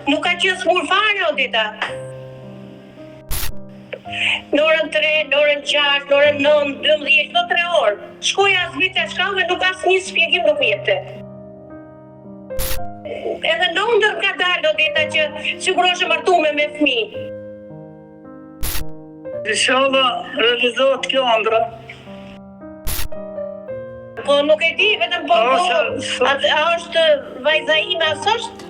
Nuk ka qenë smur fare, Odeta. Në orën 3, në orën 6, në orën 9, 12, çdo 3 orë. Shkoja as vite shkallë, nuk asnjë shpjegim nuk jepte. Edhe në ndër ka dalë, Odeta, që sigurisht martume me fëmijë. Inshallah realizohet kjo ëndra. Po nuk e di, vetëm po. A është vajza ime as është?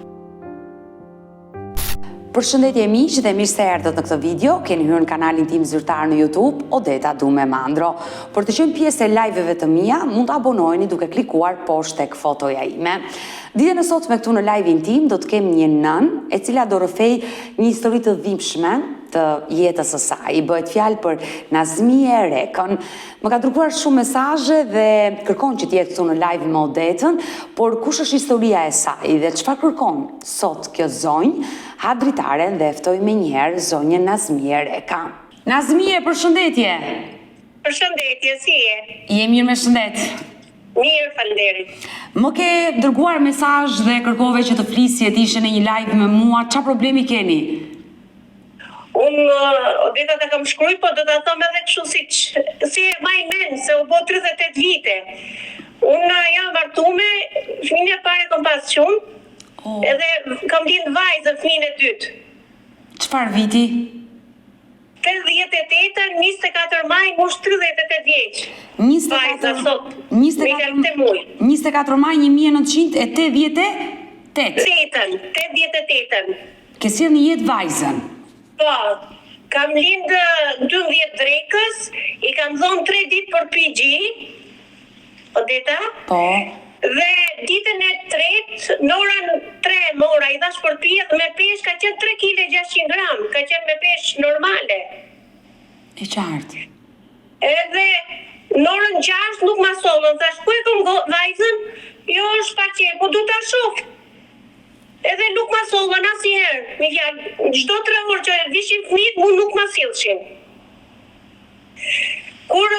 Përshëndetje miq dhe mirë se erdhët në këtë video. Keni hyrë në kanalin tim zyrtar në YouTube, Odeta Dume Mandro. Për të qenë pjesë e live-eve të mia, mund të abonoheni duke klikuar poshtë tek fotoja ime. Ditën e sotme këtu në live-in tim do të kem një nën e cila do rrëfej një histori të dhimbshme të jetës së saj. Bëhet fjalë për Nazmie Rekën. Më ka dërguar shumë mesazhe dhe kërkon që të jetë këtu në live me Odetën, por kush është historia e saj dhe çfarë kërkon sot kjo zonjë? Ha dritaren dhe ftoj me njëherë zonjën Nazmie Reka. Nazmie, përshëndetje! Përshëndetje, si je? Je mirë me shëndet? Mirë, falënderit. Më ke dërguar mesazh dhe kërkove që të flisje të ishe në një live me mua. Çfarë problemi keni? Unë, Odeta, të kam shkruaj, po do të thom edhe kështu si e maj men, se u bo 38 vite. Unë jam martume, fëmijën e parë kam pas shumë, edhe kam lind vajzën fëmijën e dytë. Çfarë viti? 88, 24 maj, mush 38 vjeç. Vajza sot, 24 maj 1988? 88. Ke sjell një jetë vajzën? Po, kam lind 12 drekës, i kam dhonë 3 ditë për PG, Odeta? Po. Dhe ditën e tretë, në orën 3 mora, i dhash për pijë dhe me pesh ka qenë 3 kg 600 gram, ka qenë me pesh normale. E qartë. Edhe në orën 6 nuk ma sollën, thash ku e kom vajzën? Jo, është pa qenë, po du ta shoh. Edhe nuk ma sollën asnjëherë, me fjalë, çdo 3 orë që vishin fëmijët, mu nuk ma sillshin. Kur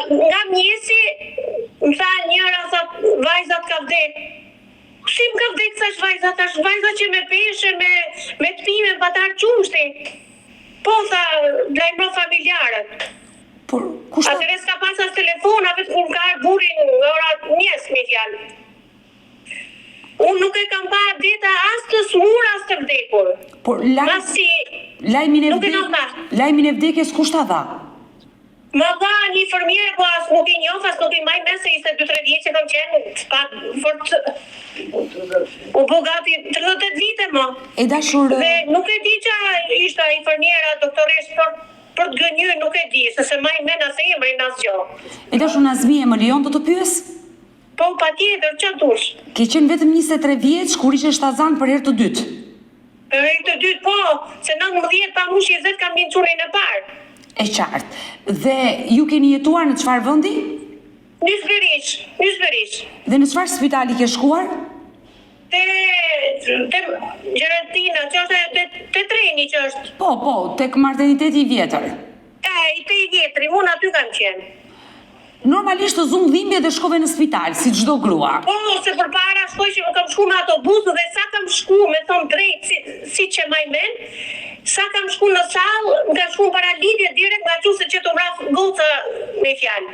nga mjesi, më tha njëra, sa vajzat ka vdek. Si më ka vdek, thash vajza, vajza që me peshe, me të pime, patar qumshti. Po, tha, lajmëro familjarët. Por, kushtë? Atëre s'ka pas as telefonave të kur ka burin në ora njës, me fjalë. Unë nuk e kam pa Odeta as të smur, as të vdekur. Por, lajmin e vdekjes kush ta dha? Më dha një fërmire, po as nuk i njoh, as nuk i maj me se ishte 2-3 vjetë që kam qenë, u bo gati 38 vite më. E dashur... Dhe nuk e di që ishte infirmiera, doktoresh për të gënjur, nuk e di, se se maj me nëse emrin asgjë. E dashur Nazmie, më lejon të pyes? Po, patjetër, që dush? Ke qenë vetëm 23 vjeç kur ishe shtazan për herë të dytë? Për herë të dytë, po, se 19 pa mush 20 kam vinë qurin e parë. E qartë. Dhe ju keni jetuar në çfarë vendi? Nysberish. Dhe në çfarë spitali ke shkuar? Te Gjerantina, që është te treni që është. Po, tek marteniteti i vjetër. I vjetri, unë aty kam qenë. Normalisht të zumë dhimbje dhe shkove në spital, si çdo grua. Po, se për para shkoj që më kam shku me autobusu dhe sa kam shku, me thonë drejt, si që maj men, sa kam shku në salë, më kam shku në paralidje direkt nga që se që të vraf goca me fjalë.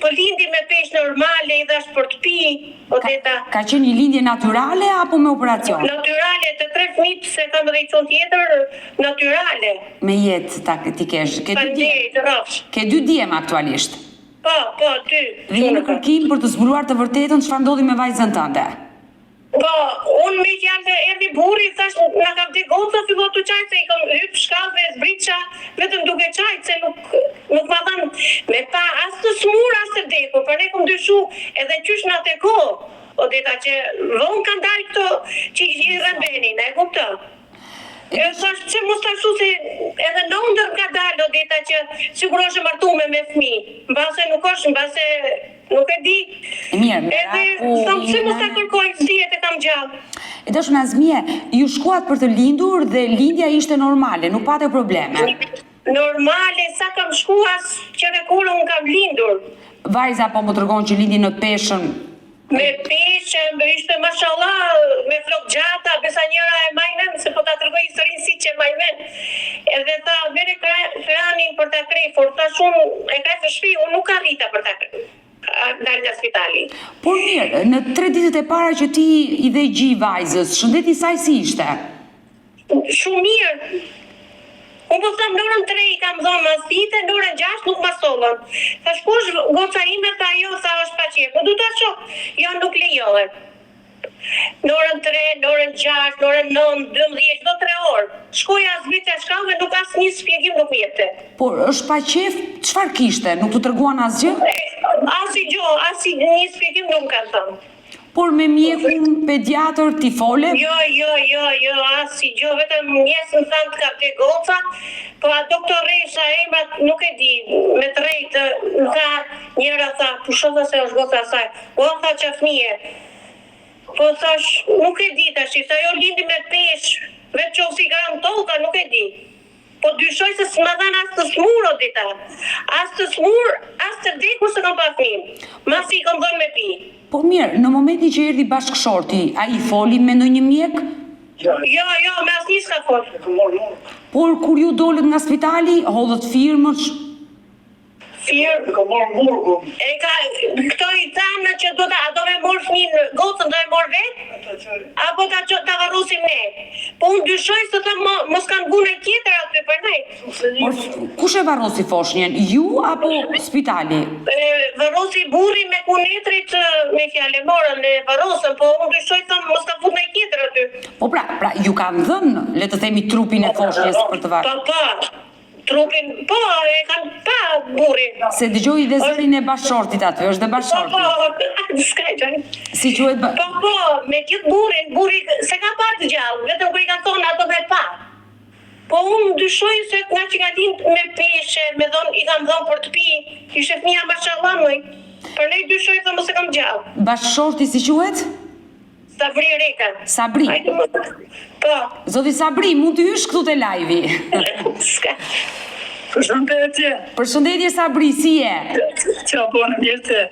Po lindi me pesh normale, i dhash për të pi, Odeta. Ka qenë një lindje naturale apo me operacion? Naturale, të 3 fëmijë, se kam edhe i qonë tjetër, naturale. Me jetë ti kesh, ke 2 djem. Ke 2 djem aktualisht. Po, 2. Dhe je në kërkim për të zbuluar të vërtetën çfarë ndodhi me vajzën tënde. Po, unë me fjalë erdhi burri, thash na ka vdek goca, filloi të çaj se i kam hyp shkallë, zbritça, vetëm duke çajt se nuk ma dhan me pa as të smur as të vdekur, por ne kam dyshu edhe qysh na te kohë, Odeta, që vonë kanë dalë këto që i rëmbenin, e kupton? E thash që mos ta shu se edhe në ndër ka dalë, Odeta, që sigurisht është martume me fëmijë, mbase nuk është, mbase nuk e di. Mirë, edhe thonë pse mos ta kërkoj, dihet e kam gjallë. E dashur Nazmie, ju shkuat për të lindur dhe lindja ishte normale, nuk pate probleme. Normale, sa kam shkuas që dhe kur unë kam lindur. Vajza po më tregon që lindi në peshën. Me peshën, ishte mashallah, me flok gjata, besa njëra e majnem, se po ta tërgoj shumë e ka të shtëpi, unë nuk arrita për ta dalë nga spitali. Por mirë, në 3 ditët e para që ti i dhe gji vajzës, shëndeti saj si ishte? Shumë mirë. Unë po tham në orën 3 i kam dhënë mastite, në orën 6 nuk ma sollën. Thash kush goca ime tha jo, sa është pa qef. Po du ta shoh, jo nuk lejohet. Në orën 3, në orën 6, në orën 9, 12, çdo 3 orë. Shkoja zbritja shkallëve, nuk asnjë shpjegim nuk jepte. Por është pa qef, çfarë kishte? Nuk të treguan asgjë? Asi një shpjegim nuk më kanë thënë. Por me mjekun pediatër ti fole? Jo, asi gjë, vetëm mjesë më thanë të ka te goca, po a doktoresha emrat nuk e di, me të rejtë, më tha, njëra tha, pushova se është goca saj, o tha qafnije, po thash, nuk e di tash, sa jo lindi me pesh, vetë që si gram toka, nuk e di. Po dyshoj se s'ma dhanë as të smur o dita, as të smur, as të vdekur se kam pa fëmijë, mas i kam dhënë me pi. Po mirë, në momenti që erdhi bashkëshorti, a i foli me ndonjë mjek? Jo, me asnjë s'ka fol. Por kur ju dolët nga spitali, hodhët firmësh? Ka marrë morgu. Këto i thanë që do me morë fëmijën, gocën do e morë vetë, apo ta varrosim ne. Po unë dyshoj se të mos kanë gune tjetër aty për ne. Por kush e varrosi foshnjën? Ju apo spitali? Varrosi burri me kunetrit me fjale morën e varrosën, po unë dyshoj se mos ka fut ne tjetër aty. Po pra ju kanë dhënë, le të themi, trupin e foshnjës për të varë? Po. Trupin, po, e kanë pa burrin. Se dëgjoj dhe zërin e bashkëshortit aty, është dhe bashkëshorti. Po, s'ka. Si quhet Po, me gjithë burri se ka pa të gjallë, vetëm kur i kanë thonë ato me pa. Po unë dyshoj se nga që ka dinë me peshe, i kanë dhënë për të pi, ishe fëmija mashallah mëj. Për ne dyshoj se mos e kam gjallë. Bashkëshorti si quhet? Sabri Reka. Sabri. Po. Zoti Sabri, mund të hysh këtu te live-i. S'ka. Përshëndetje. Përshëndetje Sabri, si je? Qa bënë mirëte.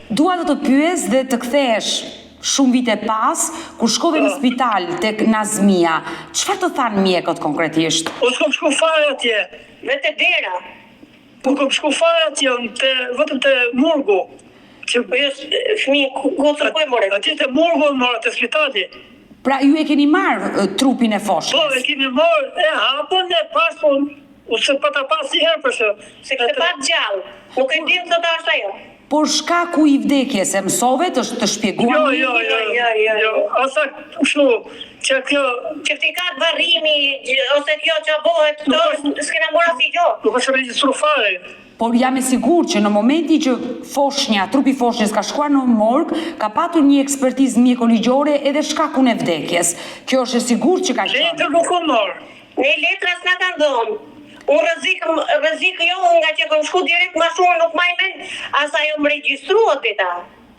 Dua të pyes dhe të kthehesh shumë vite pas, kur shkove në spital tek Nazmia, çfarë të thanë mjekët konkretisht? Po s'kom shku fare atje. Vete dera. Po kom shku fare atje, vetëm të morgu. Që po fëmijë gocën po e more. Atje të morgu marrë të spitali. Pra ju e keni marrë trupin e Po, foshnjës? e kemi marrë, e hapën e pasun, se pa ta pas i herë përse. Se kështë pa gjallë, nuk e dim të ta është ajo. Por shkaku i vdekjes e mësove të shpjeguar? Jo, asa kështu, që kjo... Që ti ka të varrimi, ose kjo që abohet, s'kena mora si gjo. Nuk është regjistru fare. Por jam e sigur që në momenti që trupi foshnjës ka shkuar në morg, ka patur një ekspertizë mjekoligjore edhe shkakun e vdekjes. Kjo është e sigur që ka qenë. Letër nuk o marë. Ne letra s'na kanë dhënë. Unë rrezik jo, nga që kom shku direkt ma shumë nuk ma i men, asa jo më regjistruat dita.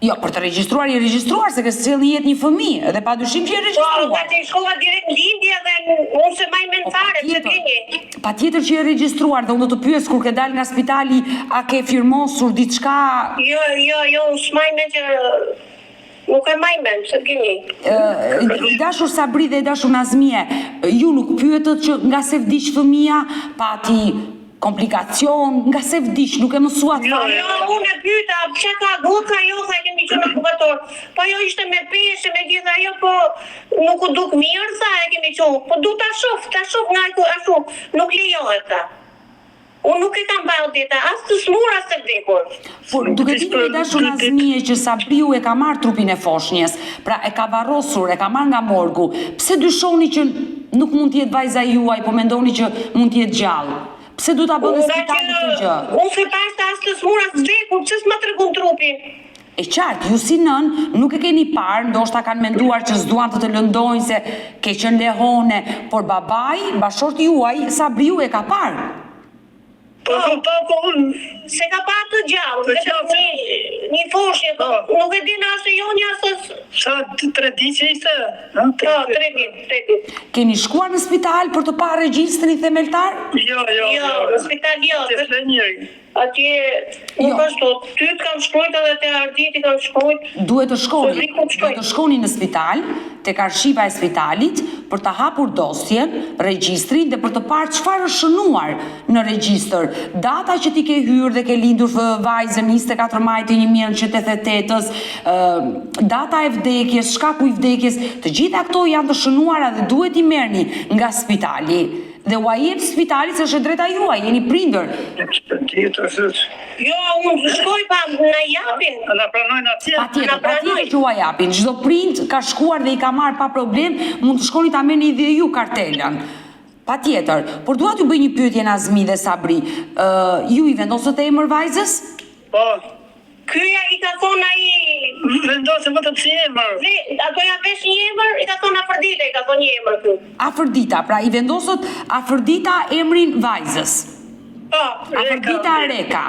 Jo, për të regjistruar i regjistruar, se kësë cili jetë një fëmijë, edhe pa dyshim që i Po, regjistruar. nga që i shkova direkt lindje dhe unë se ma i men fare, se vjenje. Pa tjetër që i regjistruar, dhe unë do të pyes kur ke dalë nga spitali, a ke firmosur diçka? Jo, unë s'ma i men që... Nuk e ma i men, se vjenje. Dashur Sabri dhe dashur Nazmie, ju nuk pyetët që nga se vdiq fëmia, pati komplikacion, nga se vdiq, nuk e mësuat fare? Jo, unë e pyta, që ka goca jo, sa e kemi që në inkubator. Po jo ishte me peshe, me gjitha jo, po nuk u duk mirë, sa e kemi që. Po du ta shof nga ashtu, nuk lejohet ta. Unë nuk e kam bërë dita, as të smur, as të vdekur. Por duke ditur e dashur Nazmie që Sabriu e ka marrë trupin e foshnjës, pra e ka varrosur, e ka marrë nga morgu, pse dyshoni që nuk mund t'jetë vajza juaj, po mendoni që mund t'jetë gjallë? Pse du t'a bënë spitali këtë gjë? Unë se pashtë as të smur, as të vdekur, pse s'ma tregun trupin? E qartë, ju si nën nuk e keni parë, ndoshta kanë menduar që s'duan të lëndojnë se ke qenë lehone, por babai, bashorti juaj, Sabriu e ka parë. Po, unë... Se ka pa të gjallë, vetëm një foshnjë, nuk e din asë jo një asë... Sa 3 ditë që ishte? Po, 3 ditë. Keni shkuar në spital për të parë regjistrin themeltar? Jo. Në spital jo. Të flenjeri. atje nuk ashtu, ty të kam shkrujt edhe te Ardit i kam shkrujt. Duhet të shkoni në spital, tek arshiva e spitalit, për të hapur dosjen, regjistrin dhe për të parë çfarë është shënuar në regjistër. Data që ti ke hyrë dhe ke lindur vajzën 24 maj të 1988-s, data e vdekjes, shkaku i vdekjes, të gjitha këto janë të shënuara dhe duhet i merrni nga spitali. Dhe u jep spitalit se është drejta juaj, jeni prindër. Jo, unë shkoj pa na japin. Na pranojnë atje. Patjetër që u japin. Çdo prind ka shkuar dhe i ka marrë pa problem, mund të shkoni ta merrni dhe ju kartelën. Patjetër, por dua t'ju bëj një pyetje Nazmi dhe Sabri. Ju i vendosët emër vajzës? Po. Kyja i ka thonë ai vendosë vetëm si emër. Ato ja vesh një emër, i ka thonë Afërdita, i ka thonë një emër këtu. Afërdita, pra i vendosët Afërdita emrin vajzës. Po. Afërdita Reka.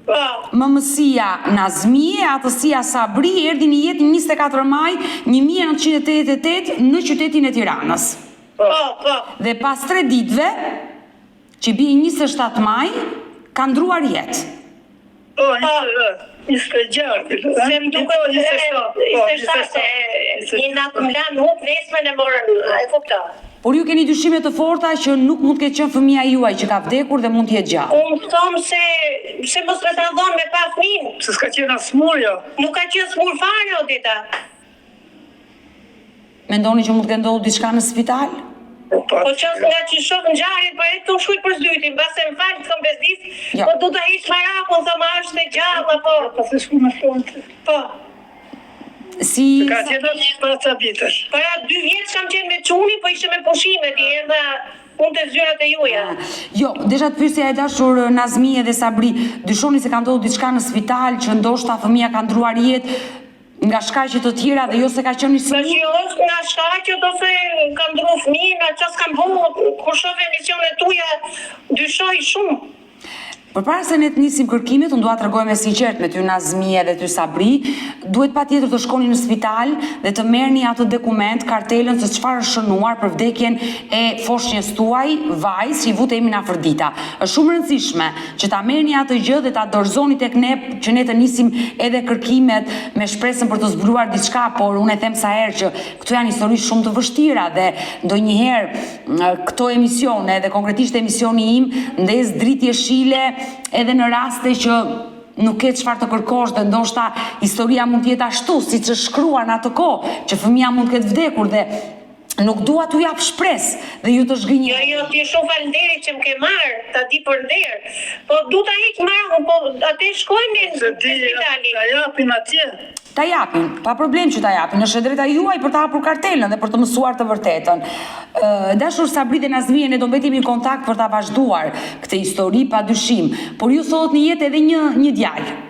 Po. Mëmësia Nazmie, atësia Sabri, erdhi në jetë 24 maj 1988 në qytetin e Tiranës. Po. Dhe pas 3 ditëve, që bie 27 maj, ka ndruar jetë. Po, 26. Se më duket 27, një natë më lanë hup, nesër në morën, e kupta. Por ju keni dyshime të forta që nuk mund të ketë qenë fëmia juaj që ka vdekur dhe mund të jetë gjallë. Unë thomë se mos me tradhon me pa fëmin. Se s'ka qenë as smurja. Nuk ka qenë smur fare, o dita. Mendoni që mund të ketë ndodhur diçka në spital? Po që nga që shofë në gjarit, po e të shkujt për zdytin, base më falë të thëmë bezdis, po du të hish marakun, thëmë është e gjallë, po. Po se shku me shkonë. Po. Ka qenë para ca vitësh. Para 2 vjetë kam qenë me quni, po ishte me pushime, ti erdha unë të zyrat e juja. Jo, desha të pyesja e dashur Nazmie dhe Sabri, dyshoni se ka ndodhur diçka në spital që ndoshta fëmia ka ndruar jetë nga shkaqe të tjera dhe jo se ka qenë një smur? Jo, nga shkaqe do se ka ndru fëmijë, nga ças kam bëu, kur shoh emisionet tuaja, dyshoj shumë. Përpara se ne të nisim kërkimet, unë dua të rregoj me sinqert me ty Nazmie dhe ty Sabri, duhet patjetër të shkoni në spital dhe të merrni atë dokument, kartelën se çfarë është shënuar për vdekjen e foshnjës tuaj, vajzë që i vut emrin Afërdita. Është shumë e rëndësishme që ta merrni atë gjë dhe ta dorëzoni tek ne që ne të nisim edhe kërkimet me shpresën për të zbuluar diçka, por unë e them sa herë që këto janë histori shumë të vështira dhe ndonjëherë këto emisione dhe konkretisht emisioni im ndez dritë jeshile edhe në raste që nuk ke çfarë të kërkosh dhe ndoshta historia mund të jetë ashtu siç është shkruar në atë kohë që fëmia mund të ketë vdekur dhe nuk dua t'u jap shpresë dhe ju të zgënjeni. Jo, ti shumë falënderit që më ke marrë, ta di për nder. Po du ta hiq marrën, po atë shkojmë në spitali. Ta japin atje. Ta japin, pa problem që ta japin, është drejta juaj për të hapur kartelën dhe për të mësuar të vërtetën. Dashur Sabri dhe Nazmie, ne do mbetemi në kontakt për ta vazhduar këtë histori pa dyshim, por ju sot në jetë edhe një djalë.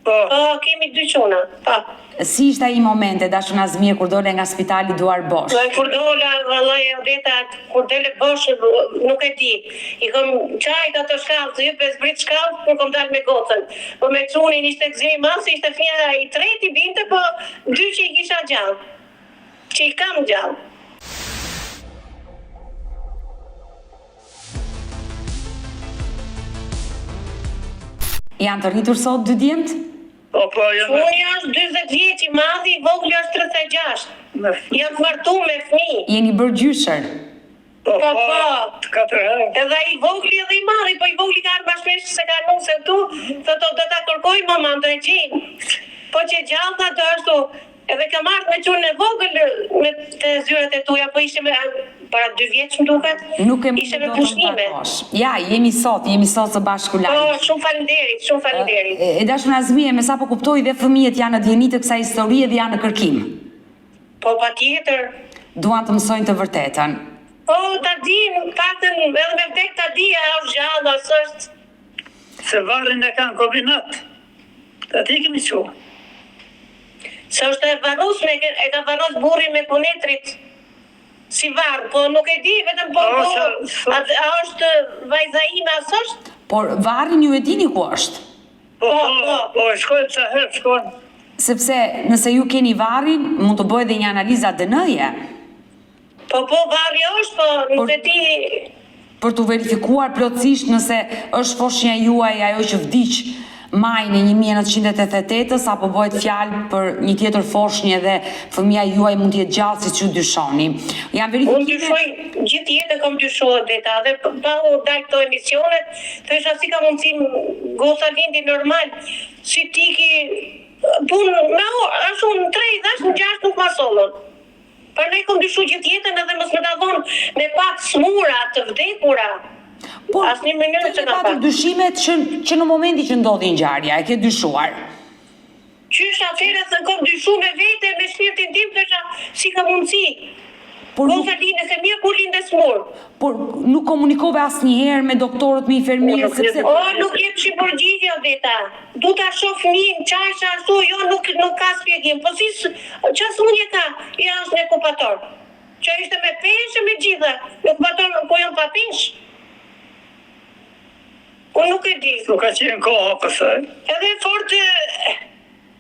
Po, kemi 2 çuna. Po. Si ishte ai momenti, dashur Nazmie, kur dole nga spitali duar bosh? Kur dola, vallai Odeta, kur dele bosh, nuk e di. I kam çajt ato shkallë, ju pesë brit shkallë, kur kom dalë me gocën. Po me çunin ishte gëzimi masi, ishte fëmia i treti binte, po 2 që i kisha gjallë. Që i kam gjallë. Janë të rritur sot 2 djemtë? Po, janë. Unë është 40 vjeç i madhi, i vogli është 36. Jam martuar me fëmijë. Jeni bërë gjyshër? Po, 4 herë. Edhe i vogli edhe i madhi, po i vogli ka ardhur bashkëmesh se ka nuse tu, thotë do ta kërkoj mamën drejtin. Po që gjallë atë është, edhe kam ardhur me çunën e vogël me të zyrat e tuaja, po ishte me para 2 vjeç më duket. Nuk e ishte me pushime. Ja, jemi sot së bashku live. Po, shumë faleminderit. E dashur Nazmie, me sa po kuptoj dhe fëmijët janë në dieni të kësaj historie dhe janë në kërkim. Po, patjetër. Duan të mësojnë të vërtetën. Po, ta di, paktën edhe me vdek ta di, është gjallë, është. Se varrin e kanë kombinat. Ta ti kemi qo. Se është e varus, e ka varus burrin me punetrit. Si varë, po nuk e di, vetëm po, a është vajza ime, as është? Por varrin ju e dini ku është? Po, e shkojnë sa herë, shkojnë. Sepse nëse ju keni varrin, mund të bëjë dhe një analiza DNA-je. Po, varri është, po nuk e di... Për të verifikuar plotësisht nëse është foshnja juaj ajo që vdiq majin e 1988-ës apo bëhet fjalë për një tjetër foshnjë dhe fëmia juaj mund të jetë gjallë siç ju dyshoni. Janë verifikime. Unë dyshoj gjithë jetën kam dyshuar Deta dhe pa u dal këto emisionet, thësha si ka mundësi goca lindi normal, si tiki punë me ashtu në 3 dash në 6 nuk ma sollon. Për ne kom dyshu gjithë jetën edhe mos më ta dhonë me pak smura të vdekura. Po, asnjë mënyrë që ka patur dyshimet që në momenti që ndodhi ngjarja, e ke dyshuar. Qysh atëherë se kom dyshu me vete, me shpirtin tim, thësha si ka mundësi. Goca linde se mirë kur linde smur. Por nuk komunikove asnjëherë me doktorët, me infermierët, sepse Nuk jep shi përgjigje Deta. Du ta shoh fëmijën, çfarë ashtu, jo nuk ka shpjegim. Po si çfarë smundje ka? Ja është në okupator. Që ishte me peshë me gjitha. Në okupator po janë pa peshë. Unë nuk e di. Nuk ka qenë koha pësaj. Edhe fort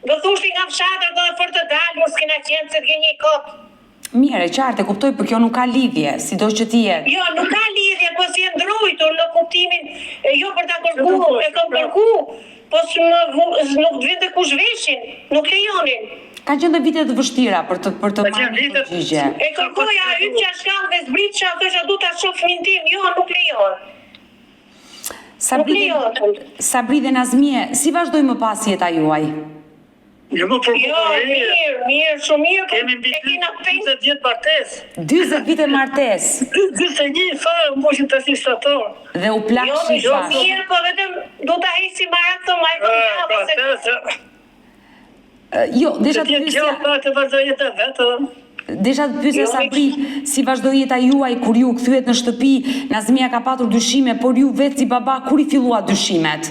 do thoshti nga fshatër do fort të dalë, mos kena qenë se të gjenjë kot. mirë, e qartë, e kuptoj, por kjo nuk ka lidhje, sido që ti jetë. Jo, nuk ka lidhje, po si e ndrojtur në kuptimin, jo për ta kërku, e kam kërku, po nuk vinte kush veshin, nuk lejonin. Ka qenë vite të vështira për të marrë përgjigje. E kërkoja hypja shkallëve zbritësha, thësha du ta shoh fëmin tim, jo, nuk lejohet. Sabri dhe Nazmie, si vazhdoj më pas jeta juaj? Jo, më mirë, shumë mirë. Kemi mbi 20 vjet martesë. 20 vite martesë. 21 fare, më boshin të si shtator. Dhe u plakshi Jo, mirë, po vetëm du ta hesi maraton, ma e Jo, desha të pyesja Sabri, si vazhdoi jeta juaj kur ju kthyehet në shtëpi, Nazmia ka patur dyshime, por ju vetë si baba kur i fillua dyshimet?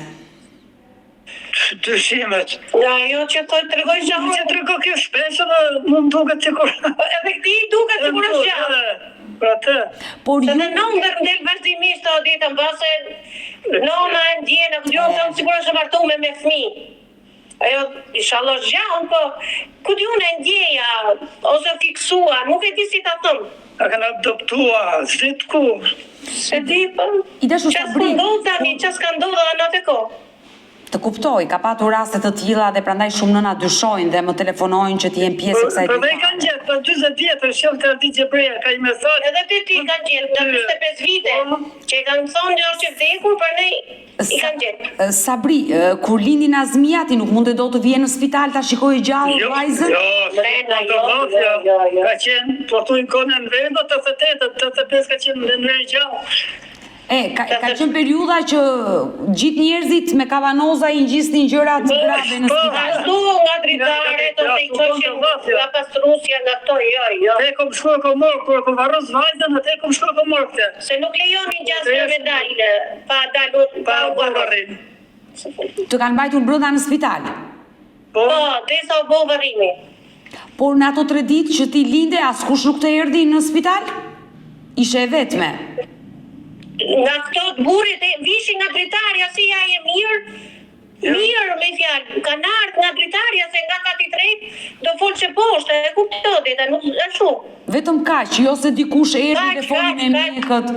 Dyshimet. Ja, jo që të tregoj gjatë. Që tregoj kjo shpesë, më duket sikur. Edhe këti duket sikur është gjatë. Për atë. Por ju në ndër vazhdimisht të ditën, base nona e ndjenë, jo të sikur është martuar me fëmijë. Ajo, inshallah zgjaun, po ku di unë ndjeja ose fiksua, nuk e di si ta them. A kanë adoptua, zit ku? Se di, po. I dashur Sabri. Çfarë ka ndodhur në atë kohë? Të kuptoj, ka patur raste të tilla dhe prandaj shumë nëna dyshojnë dhe më telefonojnë që të jenë pjesë e kësaj. Po dhe kanë gjetë, për 40 vjetër, shëllë të ardi Gjebreja, ka i mesazh. Edhe ti kanë gjetë, në 25 vite, që i kanë thonë që është i vdekur, për ne i kanë gjetë. Sabri, kur lindi Nazmia, ti nuk mund të do të vjen në spital ta shikojë gjallë vajzën? Jo, ka qenë, po tu i kone në vendo, 88, ka qenë në vend gjallë. Ka qenë periudha që gjithë njerëzit me kavanoza i ngjisnin gjëra të grave në spital. Ashtu nga dritaret ose i qoshin nga pastrusja nga këto, jo. Te kom shku e kom morë, kur kom varros vajzën, te kom shku e kom morë këte. Se nuk lejonin gjasë për medalje, pa u varrin. Të kanë mbajtur brenda në spital? Po, desa u bo varrimi. Por në ato 3 ditë që ti linde, askush nuk të erdhi në spital? Ishe e vetme? Nga këto të burit vishin nga dritarja, si ja e mirë me fjalë, kanë ardhur nga dritarja se nga kati 3 do folë që poshtë, e kuptoj dhe nuk është shumë. Vetëm kaq, jo se dikush erdhi dhe foli me mjekët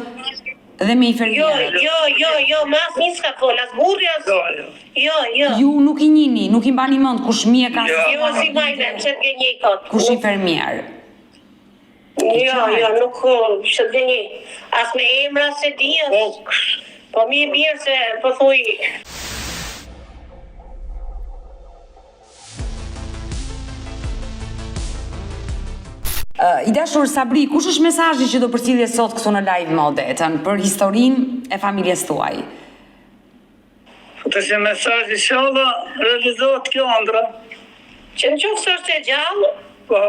dhe me infermierët. Jo, ma asnjë s'ka folë, as burri as. Jo. Ju nuk i njihni, nuk i mbani mend kush mjek as. Jo, si vajzën, se të gjenjej kot. Kush infermier. Jo, nuk që të gjenjej. As me emra se di, po mi e mirë se po thuj. I dashur Sabri, kush është mesazhi që do përcjellje sot këtu në live me Odetën për historinë e familjes tuaj? Të që mesazhi inshallah realizohet kjo ëndra. Që në qoftë se është e gjallë, Po.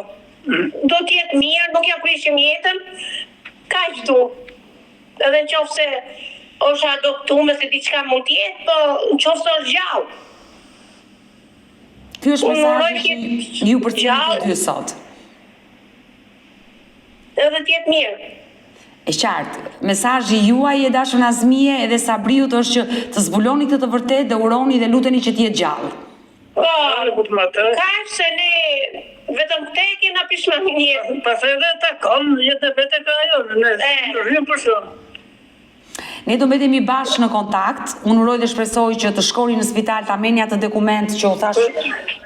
do t'jetë mirë, nuk ja prishim jetën, kaq du. Edhe në qoftë se është adoptuar se diçka mund t'jetë, po në qoftë se është gjallë. Ky është mesazhi që ju përcjell ty sot. Edhe t'jetë mirë. E qartë, mesazhi juaj e dashur Nazmie edhe Sabriut është që të zbuloni këtë të vërtetë dhe uroni dhe luteni që të jetë gjallë. Kaq se ne vetëm këtë kena pishmangjet. Pastaj edhe takon jetë vetë ka ajo, ne rrim për shumë. Ne do mbetemi bashkë në kontakt. Unë uroj dhe shpresoj që të shkoni në spital ta merrni atë dokument që u thash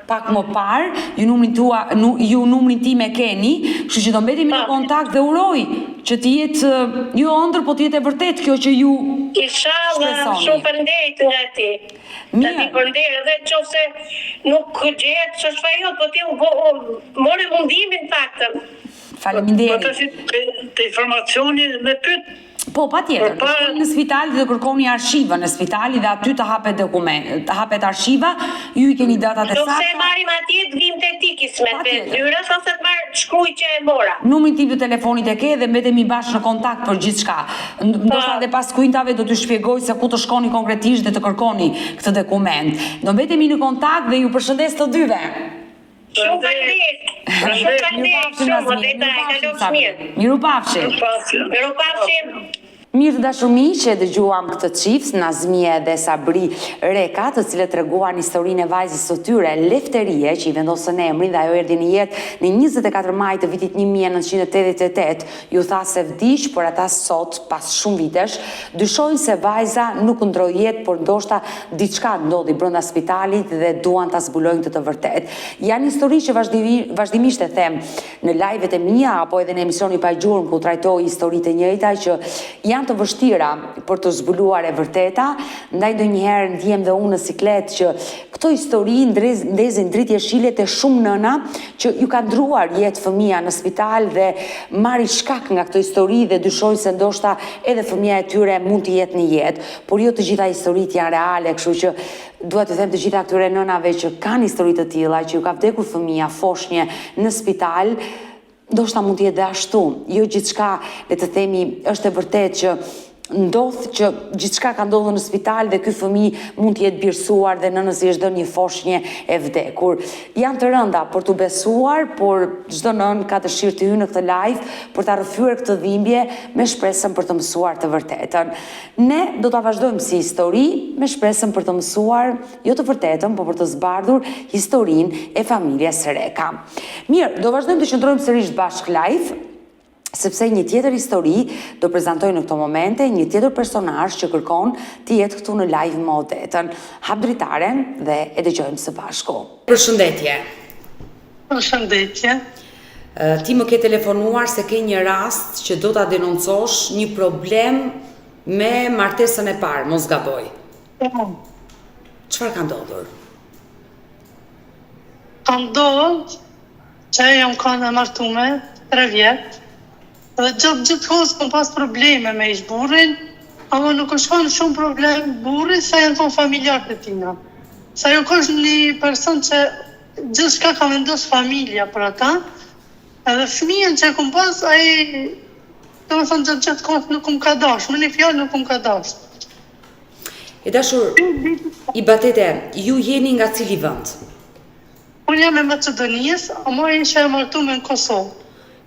pak më parë. Ju numrin tim e keni, kështu që do mbetemi në kontakt dhe uroj që të jetë jo ëndër, po të jetë e vërtet kjo që ju Inshallah, shumë faleminderit nga ti. Ta ti përnderë edhe nëse nuk gjehet ç'është ajo, po ti more mundimin faktën. Faleminderit. Po të informacioni me pyet. Po, patjetër. Të shkoni në spital dhe kërkoni arshivën në spitali dhe aty të hapet dokument, të hapet arshiva, ju i keni datat e sakta. Nëse e marrim atje të vim te ti kismet me dyrës ose të marr shkruaj që e mora. Numrin tim të telefonit e ke dhe mbetemi bashkë në kontakt për gjithçka. Ndoshta edhe pas kujtave do t'ju shpjegoj se ku të shkoni konkretisht dhe të kërkoni këtë dokument. Do mbetemi në kontakt dhe ju përshëndes të dyve. Shumë faleminderit. Shumë faleminderit. Mirupafshim. Mirë të dashur miq, që dëgjuam këtë çift, Nazmia dhe Sabri Reka, të cilët treguan historinë e vajzës së tyre, Lefterie, që i vendosën emrin dhe ajo erdhi në jetë në 24 maj të vitit 1988. Ju tha se vdiq, por ata sot, pas shumë vitesh, dyshojnë se vajza nuk ndroi jetë, por ndoshta diçka ndodhi brenda spitalit dhe duan ta zbulojnë të vërtet. Janë histori që vazhdimisht e them në live-et e mia apo edhe në emisioni pa gjurmë ku trajtoj historitë e njëjta që janë të vështira për të zbuluar e vërteta, ndaj ndonjëherë ndjem dhe unë në siklet që këto histori ndezin dritje shilet e shumë nëna që ju ka ndruar jetë fëmia në spital dhe marrin shkak nga këto histori dhe dyshojnë se ndoshta edhe fëmia e tyre mund të jetë në jetë, por jo të gjitha historitë janë reale, kështu që dua të them të gjitha këtyre nënave që kanë histori të tilla, që ju ka vdekur fëmia foshnje në spital, ndoshta mund të jetë dhe ashtu, jo gjithçka, le të themi, është e vërtet që ndodh që gjithçka ka ndodhur në spital dhe ky fëmijë mund të jetë birësuar dhe nënës i është dhënë një foshnjë e vdekur. Janë të rënda për t'u besuar, por çdo nën ka dëshirë të hyjë në këtë live për ta rrëfyer këtë dhimbje me shpresën për të mësuar të vërtetën. Ne do ta vazhdojmë si histori me shpresën për të mësuar jo të vërtetën, por për të zbardhur historinë e familjes Reka. Mirë, do vazhdojmë të qëndrojmë sërish bashkë live, sepse një tjetër histori do prezantoj në këto momente, një tjetër personazh që kërkon të jetë këtu në live më odetën. Hap dritaren dhe e dëgjojmë së bashku. Përshëndetje. Përshëndetje. Ti më ke telefonuar se ke një rast që do ta denoncosh një problem me martesën e parë, mos gaboj. Çfarë ka ndodhur? Ka ndodhur që jam kanë martuar 3 vjet. Dhe gjithkohës kam pas probleme me ish burrin, ama nuk është kanë shumë problem burri, se janë tonë familjarët e tina. Se ajo është një person që gjithçka ka vendos familja për ata, edhe fëmijën që kom pas, ai do të thonë gjithë kohës nuk më ka dash, me një fjalë nuk më ka dash. E dashur, i batete, ju jeni nga cili vend? Unë jam e Maqedonisë, ama isha e martuar në Kosovë.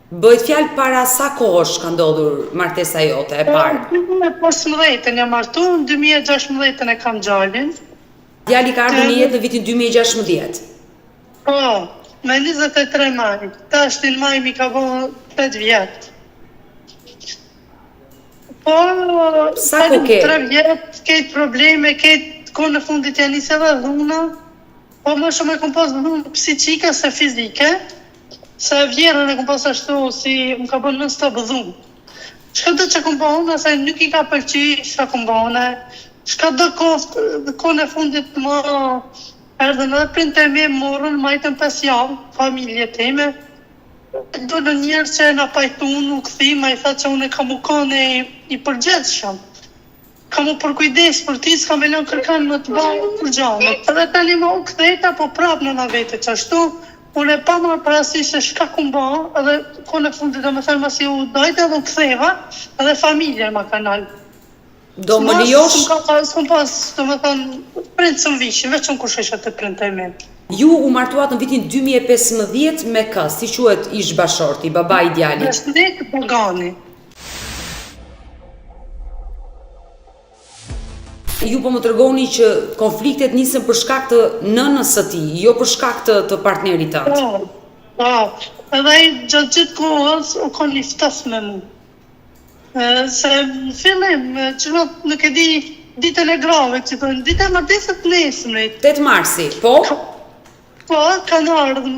Bëhet fjalë para sa kohësh ka ndodhur martesa jote e parë? 2015 jam martuar, 2016 e kam djalin. Djali ka ardhur në jetë në vitin 2016. Po, me 23 maj. Tash në maj mi ka bërë 8 vjet. Po, sa kohë ke? 3 vjet, ketë probleme, ketë kohë në fundit janë nisë edhe dhuna. Po, më shumë e kom pas dhunë psiqike se fizike. Se vjerën e kom pas ashtu si më ka bërë në stop dhunë. Shka do që kom bëhone, asaj nuk i ka pëlqy, shka kom bëhone. Shka do kohën e fundit më erdhen edhe printe me morën, majtën 5 javë, familje teme. Do në njerë që na pajtun, u këthim, a i tha që unë kam u kone i përgjithshëm. Kam u përkujdes për ti, s'kam e lënë kërkan më të bëjë për gjallë. Edhe tani më u këthejta, po prapë në vete që ashtu. Unë e pa marrë parasysh se shka ku mba, edhe kohën e fundit do me thënë masi u dojtë edhe u ktheva, edhe familjen ma kanal. Do më lejosh? S'kom pas, do me thënë, prindë së më vishin, veç unë kush isha të prindë e me. Ju u martuat në vitin 2015 me kë, si quhet ish bashorti, baba i djalit? Besnik Bogani. Ju po më tregoni që konfliktet nisën për shkak të nënës së tij, jo për shkak të partnerit tënd. Po. Edhe ai gjatë gjithë kohës u kon liftas me mu. Se në fillim, që nuk e di ditën e grave, që thonë, ditën e martesës të nesëmrit. 8 marsi, po? Po, kanë ardhë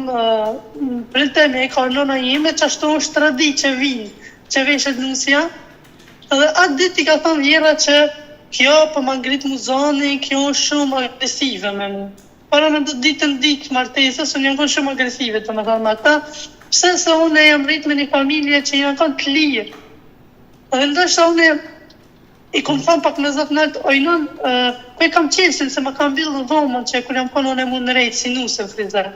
printeme, ka nëna ime, që ashtu është tradi që vinë, që veshet nusja. Dhe atë dit i ka thonë Vjera që kjo për më ngritë muzani, kjo është shumë agresive me mu. Para me ditën ditë martesës, unë janë konë shumë agresive të më thonë me ata, pse se unë e jam rritë me një familje që janë konë të lirë. Dhe ndoshta unë i kom thonë pak me zotë nërtë, ojnon, ku e kam qesin se më kam billë dhomën që kur jam konë unë e mund në rejtë si nuse frizer.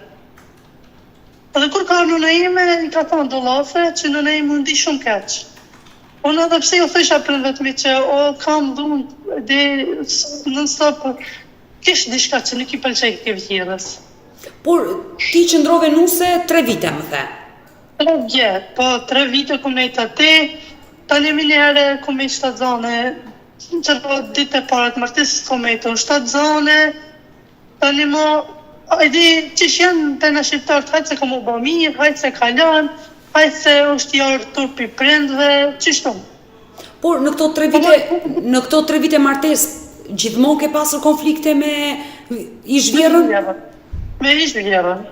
Dhe kur ka nëna ime, i ka thonë dolafe që nëna ime mundi shumë keqë. Unë edhe pse jo thësha për vetëmi që kam dhunë dhe non-stop kishë dishka që nuk i pëlqej këtë Vjerës. Por ti qëndrove nuse 3 vite, më the. 3 vjetë, po 3 vite ku me i të te, tani minjere ku me i 7 zone, që po ditë e parat martesës ku me i të 7 zone, tani mo, a di qish janë të në shqiptarët, hajtë se ka mu bo mirë, hajtë se kalon, hajtë se është jarë turpi prindve, qishtu. Por në këto 3 vite martes, gjithmonë ke pasur konflikte me Ish Vjerën? Me Ish Vjerën.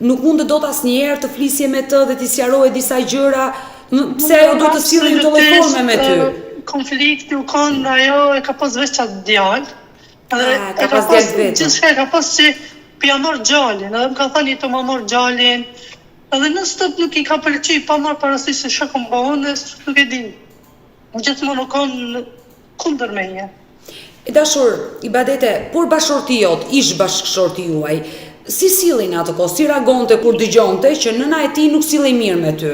Nuk mundet dot asnjëherë të flisje me të dhe t'i sqaroje disa gjëra, pse ajo do të sillej në të forme me ty? Konflikti u kanë, ajo e ka pas veç qatë djallë. Ka pas djallë vetë. Gjithçka ka pas që pja marrë gjallin, edhe më ka thani të ma marrë gjallin, edhe në stop nuk i ka pëlqy pa marrë parasysh se shakon bëhonës, nuk e di. Gjithmonë nuk kanë kundër meje. E dashur, Ibadete, por bashorti jot, ish bashkëshorti juaj, si sillin atë kohë, si reagonte kur dëgjonte që nëna e tij nuk sillej mirë me ty?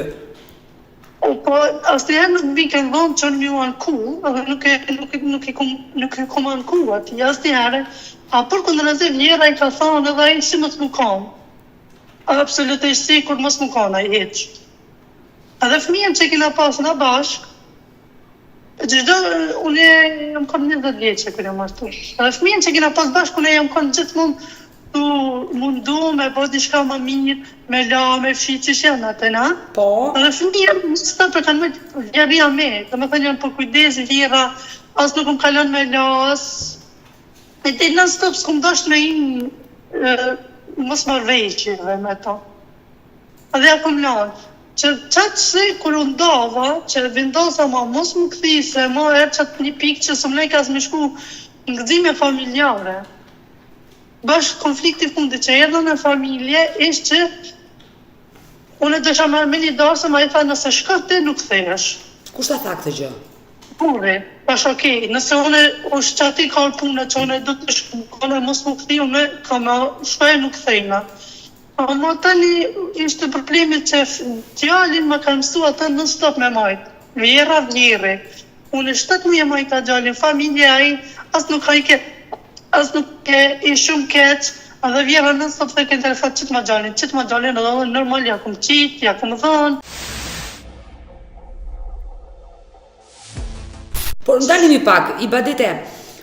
Po, asnjëherë nuk bikën vonë që në mjuan ku, edhe nuk e kom anë ku ati, asnjëherë. A për kundërzi Vjera i ka thonë edhe ai si mos më kanë. Absolutisht sikur mos më kanë ai hiç. Edhe fëmijën që kena pas në bashk, gjithdo, unë jam kanë 20 vjeqe kër jam martu. Edhe fëmijën që kena pas bashk, unë jam kanë gjithmonë tu mundu me bo diçka më mirë, me la, me fshi që janë atë, na? Po. Edhe fëmijën, së të kanë me Vjeria me, dhe me thënë janë për kujdes Vjera, as nuk më kalon me la, as... E të në stop s'kom dasht me mos marrëveshjeve me ta. Edhe ja kom lanë, që qatë se kur u ndava, që vendosa ma mos më këthi, se ma erë qatë një pikë që së mlejka s'me shku në gëzime familjare. Bashkë konflikti fundi që erdhe në familje, ishtë që unë e dësha me një darë se ma i tha nëse shka ti nuk thesh. Kushta tha këtë gjë? Pure, pash okej, nëse unë është që ati ka punë që unë do të shkone mos më këthi, unë ka me shkoj nuk thejna. Ama tani ishte problemi që djallin më ka mësu atë në stop me majtë. Vjera Vjeri. Unë 7 muje majtë a djallin, familje ai, as nuk e i shumë keq, edhe Vjera në stop të kënë telefon qitë ma djallin, edhe normal ja kom qitë, ja kom dhënë. Por ndalemi pak, Ibadete,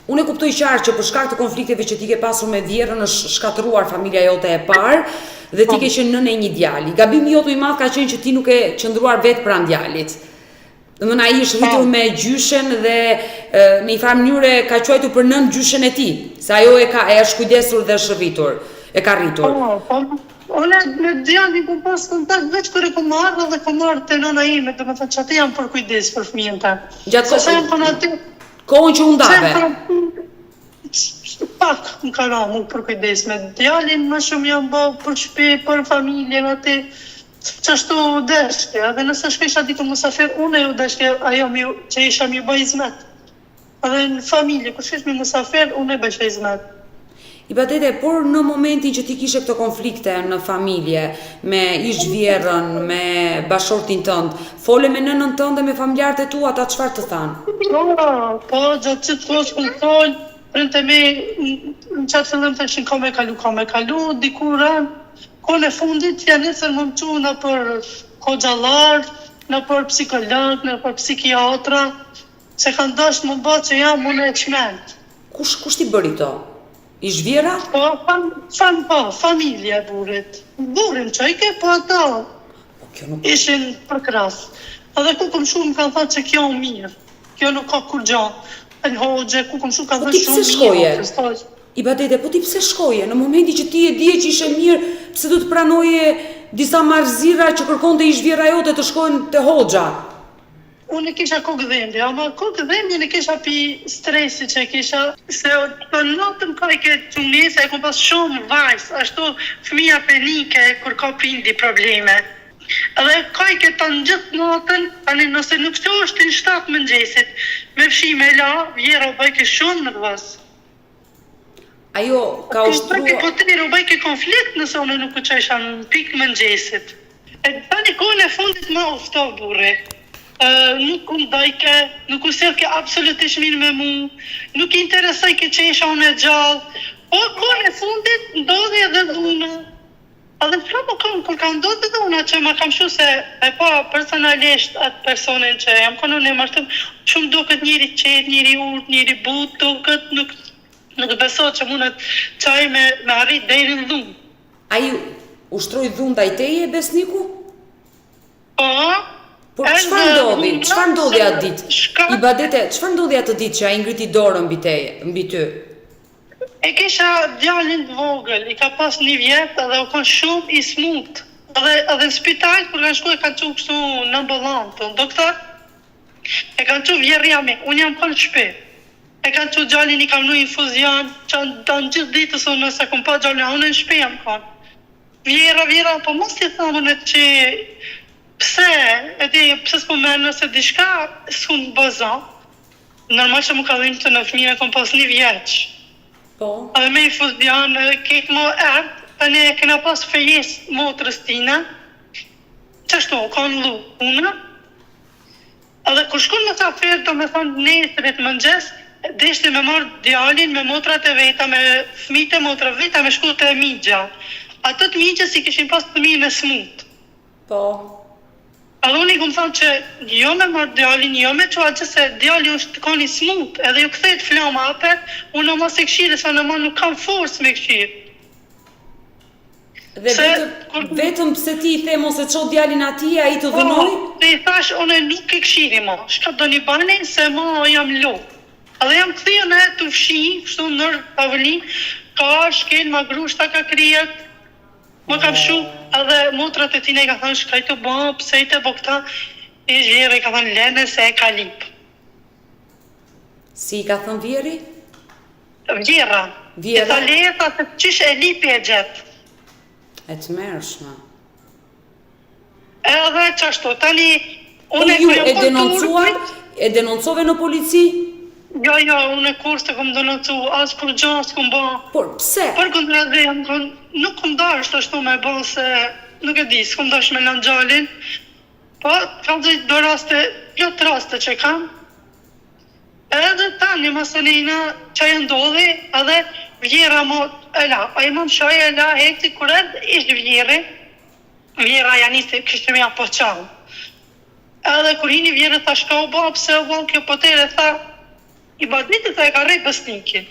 unë e kuptoj qartë që për shkak të konflikteve që ti ke pasur me Vjerën është shkatëruar familja jote e parë dhe ti ke qenë nënë e një djali. Gabimi jotu i madh ka qenë që ti nuk e qëndruar vetë pranë djalit. Domethënë ai është rritur me gjyshen dhe në një farë mënyrë ka quajtur për nën gjyshen e tij, se ajo e është kujdesur dhe është rritur, e ka rritur. Unë me djalin ku pas kontakt veç kërë ku marrë dhe ku marrë të nëna ime, dhe me thënë që atë jam për kujdes për fëmijën ta. Gjatë kohën që undave? Pak më ka ra mu për kujdes me djalin, më shumë jam bo për shpi, për familjen aty, që ashtu deshke, edhe nëse shkesha ditu musafir, unë e u deshke ajo që isha mi bëj izmet. Edhe në familje, kur shkesh mi musafir, unë e bëjsh izmet. Ibadete, por në momentin që ti kishe këto konflikte në familje, me Ish Vjerën, me bashortin tënd, fole me nënën tënde, me familjarët e tu, ata çfarë të thanë? Po, gjatë që të kohës këmë thonë, printe me, në qatë fillim të shin ka me kalu, dikura, kone fundit janë nësër më mëqu në për hoxalar, në për psikolog, në për psikiatra, se kanë dasht më ba që jam unë e qment. Kush ti bëri to? Ish Vjera? Po, familje burit. Burin që i ke, po ata ishin për krasë. Edhe ku kom shumë kanë thënë që kjo mirë. Kjo nuk ka kur gjë. Në hoxhe, ku kom shumë kanë thënë shumë mirë. Ibadete, po ti pse shkoje? Në momenti që ti e dije që ishe mirë, pse du të pranoje disa marrëzira që kërkonte ish vjera jote të shkojnë te hoxha? Unë kisha kokë dhembi, ama kokë dhembi në kisha pi stresi që kisha, se për natën ka i këtë qunese, e ku pas shumë vajs, ashtu fëmija penike kur ka prindi probleme. Edhe ka i këtë të në gjithë natën, tani nëse nuk që është në 7 mëngjesit, me fshi me la, vjera u bëjke shumë në vësë. Ajo ka ushtruar... Po të një u bëjke konflikt nëse unë nuk u qesha në pikë mëngjesit. E tani kohën e fundit ma ufto burre. Nuk unë dajke, nuk u selke absolutisht mirë me mu, nuk i interesoj ke që isha unë e gjallë, po kohën e fundit ndodhi edhe dhuna. Edhe pra më kam, kur ka ndodhi dhuna që ma kam shu se e pa personalisht atë personin që jam konon e martëm, shumë duket njëri qetë, njëri urt, njëri but, duket nuk beso që mundet qaj me arrit deri në dhunë. A ju ushtroj dhunë ndaj teje, besniku? Po, por çfarë ndodhi atë ditë? Ibadete, çfarë ndodhi atë ditë që ai ngriti dorën mbi ty? E kisha djalin të vogël, i ka pas 1 vjet edhe u kanë shumë i smut. Edhe në spital, kur kanë shku e kanë qu kështu në ambulantë, doktor, e kanë qu vjerria me, unë jam kënë shpe. E kanë qu gjallin, i kam nu infuzion, që në gjithë ditës unë nëse kom pa gjallin, unë në shpe jam kënë. Vjera, po mos t'i thamën e që pse s'po me nëse dishka s'unë bëzan, normal që mu ka dhimë të në fëmija kom pas 1 vjeq. Po. Edhe me infuzion, kejtë mo erdë, tani e kena pas fejes motrës tina, qashtu, ka në lu, unë, edhe kur shkun në ta ferë, do me thonë nesërit mëngjes, deshti me marrë djalin, me motrat e veta, me fmit e motra veta, me shku të migja. Ato të migja si kishin pas të mijë në smut. Po. Edhe unë i këmë thonë që jo me marrë djalin, jo me qua që se djali është ka një smut, edhe ju këthejt flama apet, unë mos e këshirë, sa në ma nuk kam forës me këshirë. Dhe vetëm pse ti i the mos e ço djalin atij, ai të dhunoi? Po, i thash unë nuk e këshiri ma, shka do një bani se ma jam lopë. Edhe jam këthio në të fshi, kështu nër tavolin, ka shkel, ma grushta ka krijet, më kam shu, edhe motrat e tine i ka thënë shkaj të bo, pse i të bo këta, i vjeri i ka thënë lene se e ka lip. Si i ka thënë vjeri? Vjera. E ta leta se qish e lipi e gjetë. E të mërshme. Edhe qashtu, tani... Ju e denoncove në polici? Jo, unë e kur se kom denoncu, as kur gjo s'kom ba. Por pse? Por këndre dhe nuk kom dash të ashtu me ba se, nuk e di, s'kom dash me lanë gjallin. Po, kam dhe do raste, plot raste që kam. Edhe tani masanina që e ndodhi, edhe vjera mo, a i mon shoj e la hekti kur edhe ishtë vjeri. Vjera janiste kështë me apo qalë. Edhe kur hini vjeri tha shka u ba, pse u ba kjo potere, tha, i badnitit e ka rej besnikin.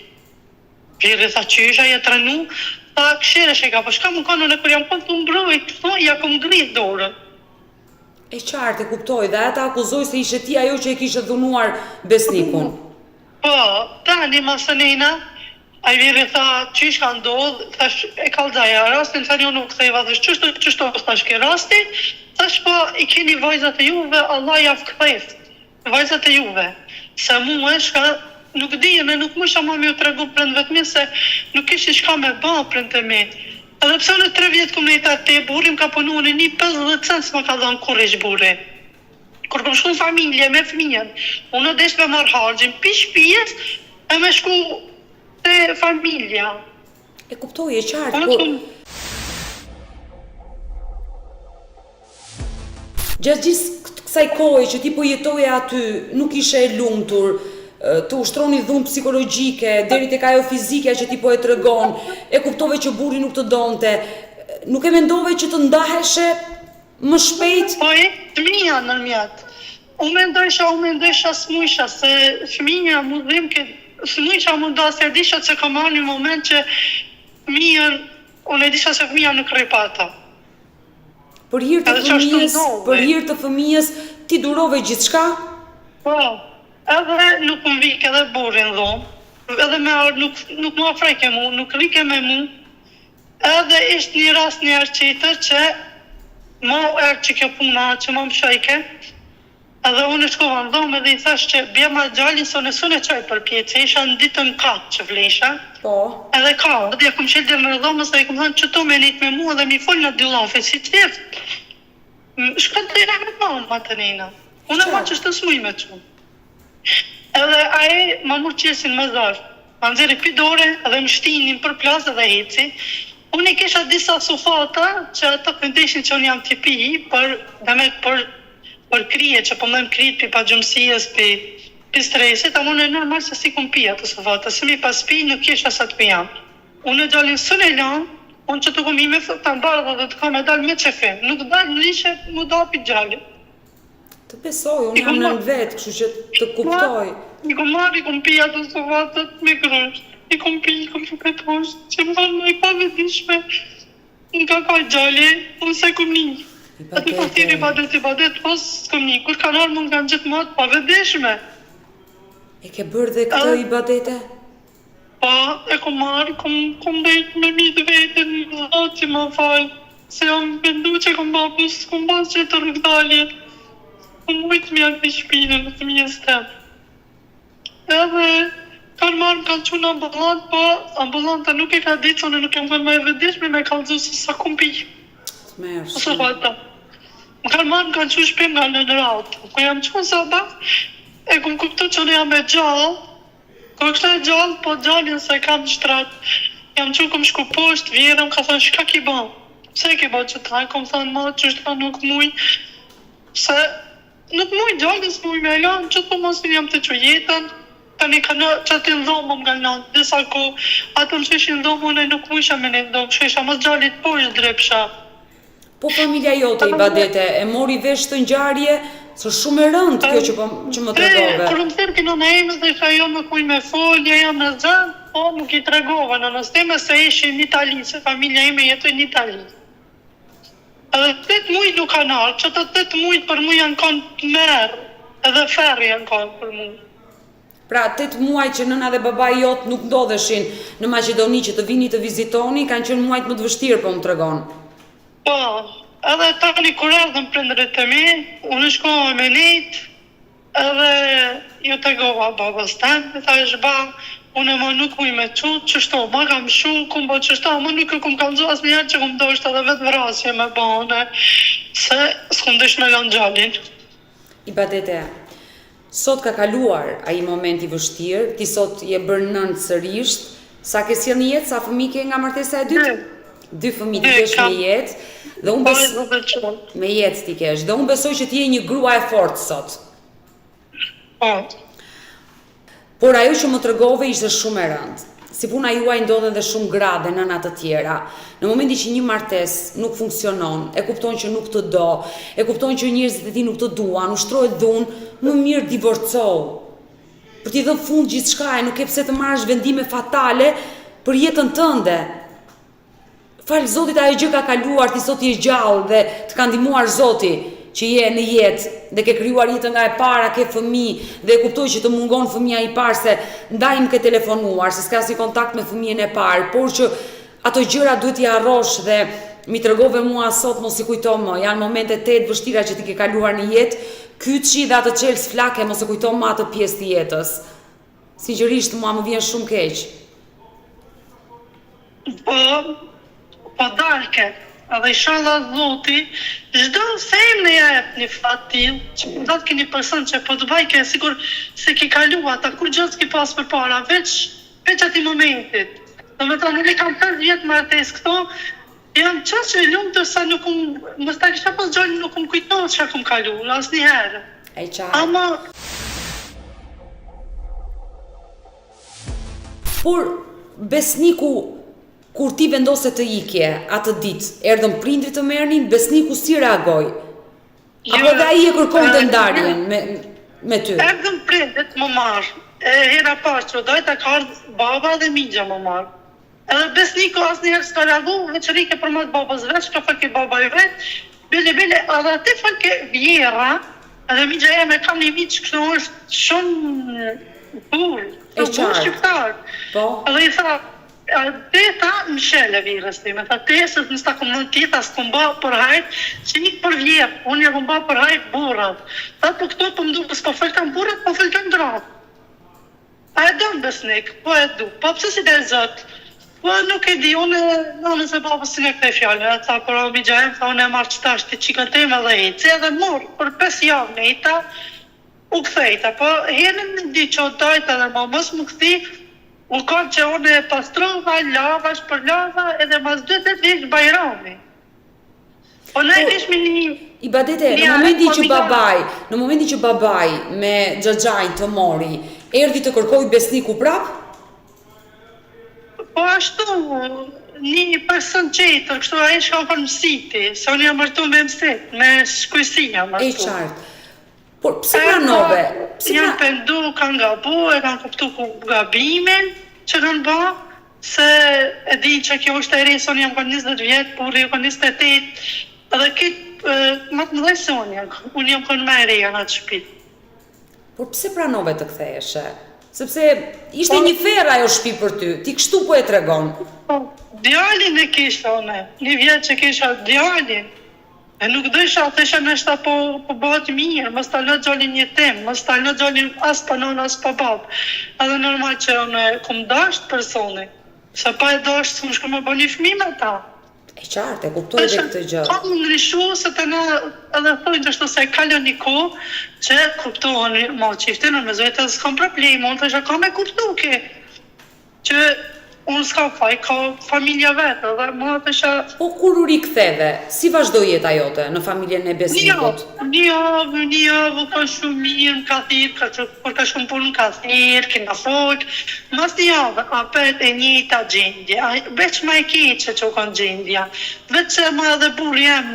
Vjeri tha qysha, je trenu, tha këshire sheka, po shka më konë në kur jam konë të mbrojt, ja kom ngrit dorën. E qartë, e kuptoj, dhe ata akuzoj se ishe ti ajo që e kishe dhunuar besnikun. Po, tani masanina, a i vjeri tha qysh ka ndodhë, thash e kalzaja rastin, tha një nuk theva, dhe qështu thash ke rasti, thash po i keni vajzat e juve, Allah ja fktheft, vajzat e juve. Se mu e shka nuk dijeme, nuk mu isha ma mi u tregu prënd vetëmi se nuk ishi shka me ba prënd të mi. Edhe pse në 3 vjetë këmë nejta te burim ka punu në një 50 cent s'ma ka dhënë kur ish buri. Kur këm shku në familje me fëmijën, unë desh me marrë hargjin, pish pijes e me shku te familja. E kuptoj, e qartë, por... Gjatë gjithë kësaj kohë që ti po jetoje aty, nuk ishe e lumtur, të ushtroni dhunë psikologjike, deri tek ajo fizike që ti po e tregon, e kuptove që burri nuk të donte, nuk e mendove që të ndaheshe më shpejt? Po e të mija në mjetë. Unë mendojsha s'mujsha, se fëmija mu dhim s'mujsha mu da se disha që ka marrë një moment që fëmijën, unë e disha se fëmija nuk ripata. Për hir të fëmijës, ti durove gjithçka? Po, edhe nuk më vik edhe burrin dhomë, edhe me ardhë nuk më afrejke mu, nuk rike me mu, edhe ishtë një rast një herë qitër që ma erë që kjo puna që ma më shajke, edhe unë shkova në dhomë edhe i thash që bja ma gjallin së në sunë e qaj për pjetë, isha në ditën 4 që vlesha, edhe ka, edhe ja kum qelë dhe në dhomë, se i kum thënë që to me njët me mu edhe mi folë në dy lafe, si të jeftë. Shka të dhejra me ma më të njëna, unë ma që shtë smuj me që. Edhe aje ma mërë qesin më zarë, ma nëziri pidore edhe më shtinin për plasë edhe heci. Unë i kisha disa sofata që ato këndeshin që unë jam tipi për krije, që pëmdojmë kryet për pa gjumësijës, për stresit, a unë e normal se si kum pia të sofata, se mi pas pi nuk kisha sa të pijam. Unë e gjallin sën e lanë, unë që të kum ime të mbarë dhe të kam e dalë me qefim, nuk dalë në lishe mu da për gjallin. Të besoj, unë jam në vetë, kështu që të kuptoj. I kom marrë, i kom pia të sofatët me grësht. I kom këtë hoshtë, që më thonë me i pa vedishme. Nga ka gjalli, unë se kom një. Atë i fatiri i badet, pos s'kom një. Kur kanë arë mund kanë gjithë matë pa vedishme. E ke bërë dhe këtë i badete? Pa, e kom marrë, kom dhejtë me mitë vetën, zotë që më falë. Se jam bendu që kom babus, kom basë që të rëgdalje. Mujtë mi atë një shpinë në të mjës temë. Edhe kanë marrë, kanë qunë ambulant, po ambulanta nuk e ka ditë, sonë nuk e më me vedishme me kalëzu se sa kumpi. Të merë Ose vata. Më kanë marrë, kanë qunë shpim nga në rautë. Ko jam qunë saba, e kom kuptu që në jam e gjallë. Ko kështë e gjallë, po gjallin se kam në shtratë. Jam qunë kom shku poshtë, vjerëm, ka thonë, shka ki ba? Pse ki ba që taj? Kom thonë, ma që shtra nuk muj. Se nuk muj gjallin, s'muj me lanë, që të mos jam të që jetën. Tani ka në që të ndhomë më nga lanë, disa ko, atë më që ndhomë, unë nuk mujsha me në ndhomë, që isha mos gjallit po ishtë drepsha. Po familja jote i badete, e mori vesh të ngjarje, së shumë e rëndë kjo që më tregove. Kërë më thërë kino në emës dhe isha jo nuk muj me folje, jam në zënë, po nuk i tregova në nësteme se ishi në Itali, se familja ime jetoj në Itali. Edhe 8 muj nuk kanë arë, që të 8 muj për mu janë kanë merë, edhe ferë janë kanë për mu. Pra, 8 muaj që nëna dhe baba jot nuk ndodheshin në Maqedoni që të vini të vizitoni, kanë qenë muajt më të vështirë, po më tregon. Po, edhe tani kur erdhën prindërit e mi, unë shkova me nejtë, edhe ju tegova babës temë, tha është ba, unë e ma nuk muj me qutë, qështo, ma kam shu, kum bo qështo, ma nuk e kum kalëzu asë njerë që kum dojshtë edhe vetë vrasje me bane, se s'kum dësh me lanë gjallin. I badete, sot ka kaluar ai moment i vështirë, ti sot je bërë nënë sërisht, sa ke sjellë një jetë, sa fëmijë ke nga martesa e dytë? 2 fëmijë ti kesh me jetë, dhe unë me jetë ti kesh, dhe unë besoj që ti je një grua e fortë sot. Po. Por ajo që më tregove ishte shumë e rëndë. Si puna juaj ndodhen dhe shumë gra dhe nëna të tjera. Në momenti që një martesë nuk funksionon, e kupton që nuk të do, e kupton që njerëzit e ti nuk të duan, ushtrohet dhunë, më mirë divorcohu. Për t'i dhënë fund gjithçka e nuk e pse të marrësh vendime fatale për jetën tënde. Falë Zotit ajo gjë ka kaluar, ti sot je gjallë dhe të ka ndihmuar Zoti që je në jetë dhe ke krijuar jetën nga e para, ke fëmijë dhe e kuptoj që të mungon fëmia i parë se ndaj më ke telefonuar, se s'ka si kontakt me fëmijën e parë, por që ato gjëra duhet t'i harrosh dhe mi tregove mua sot mos i kujto më, janë momente të vështira që ti ke kaluar në jetë, kyçi dhe atë çelës flake mos e kujto më atë pjesë të jetës. Sinqerisht mua më vjen shumë keq. Po dalke, edhe inshallah Zoti, çdo sem në jep një fat tillë, që do të keni person që po të bajke sikur se ki kalua ata kur gjë s'ki pas përpara, veç atij momentit. Domethënë unë kam 5 vjet martesë këto, jam çështë e lumtur sa nuk mos ta kisha pas gjallë nuk kujtohet çka kam kalu, asnjëherë. Ai çfarë? Ama por besniku kur ti vendose të ikje atë ditë, erdhën prindrit të merrnin, besniku si reagoi? Apo dhe ai e kërkonte ndarjen me ty? Erdhën prindrit më marr. Hera pas që dojta ka ardhë baba dhe migja më marr. Edhe besniku asnjëherë s'ka reagu, veçërike për matë babës veç, ka falke baba i vetë, bile, edhe ati falke vjera, Edhe migja e me kam një miq këtu është shumë burr, shumë shqiptar. Po. Edhe i tha, te ta Mishele virës time, tha te se në sta këmën tita së këmba për hajt, që një për vjep, unë një këmba për hajt burrat. Tha po këto për mdu, s'po fëllëtan burrat, po fëllëtan dratë. A e dëmë besnik, po e du, po pëse si dhe zëtë, po nuk e di, unë nëse po si në këte fjallë, tha për o migjajem, tha unë e marrë qëtash të qikën teme dhe hitë, edhe morë, për 5 javë në hita, u këthejta, po herën në di që o dajta dhe ma mos më këthi, u kanë që unë e pastrova, lavash për lava, edhe mas 2 vjeç bajrami. Po ne ishme një... Ibadete, në momenti që babaj me xhaxhain të mori, erdhi të kërkoj besniku prap? Po ashtu, një person qëtër, kështu a ishka për mësiti, se unë jam mërtu me mësit, me shkujësia mërtu. E qartë. Por pse pranove? Janë pendu, kanë gabu, e kanë kuptu gabimin që kanë ba, se e di që kjo është e ri, se unë jam kanë 20 vjetë, por ju kanë 28, edhe kitë më të mëdhej se unë jam kanë me e reja në atë shpit. Por pse pranove të ktheheshe? Sepse ishte një ferë ajo shtëpi për ty, ti kështu po e tregon. Djalin e kisha une, një vjetë që kisha djalin. E nuk dësha, thesha nështë po bëhet mirë, mos ta lë gjallin jetim, mos ta lë gjallin as pa non, as pa bab. Edhe normal që unë kom dasht personi, se pa e dasht s'më shko me bo një fmi me ta. E qartë, e kuptoj dhe këtë gjë. Ka më ndryshu se të në edhe thujnë që shtu se kalon një ko që kuptohen ma qiftin, me zojtë edhe s'kam problem, unë thesha ka me kuptu ke, që unë s'ka faj, ka familja vetë, dhe ma thesha... Po kur u riktheve, si vazhdoj jeta jote në familjen e besnikut? Një javë, ka shumë mirë, më ka thirë, kur ka shumë punë më ka thirë, kina fokë, mas një javë, apet e njëta gjendja, veç ma e keqe që u kanë gjendja, veç që ma edhe burë jem,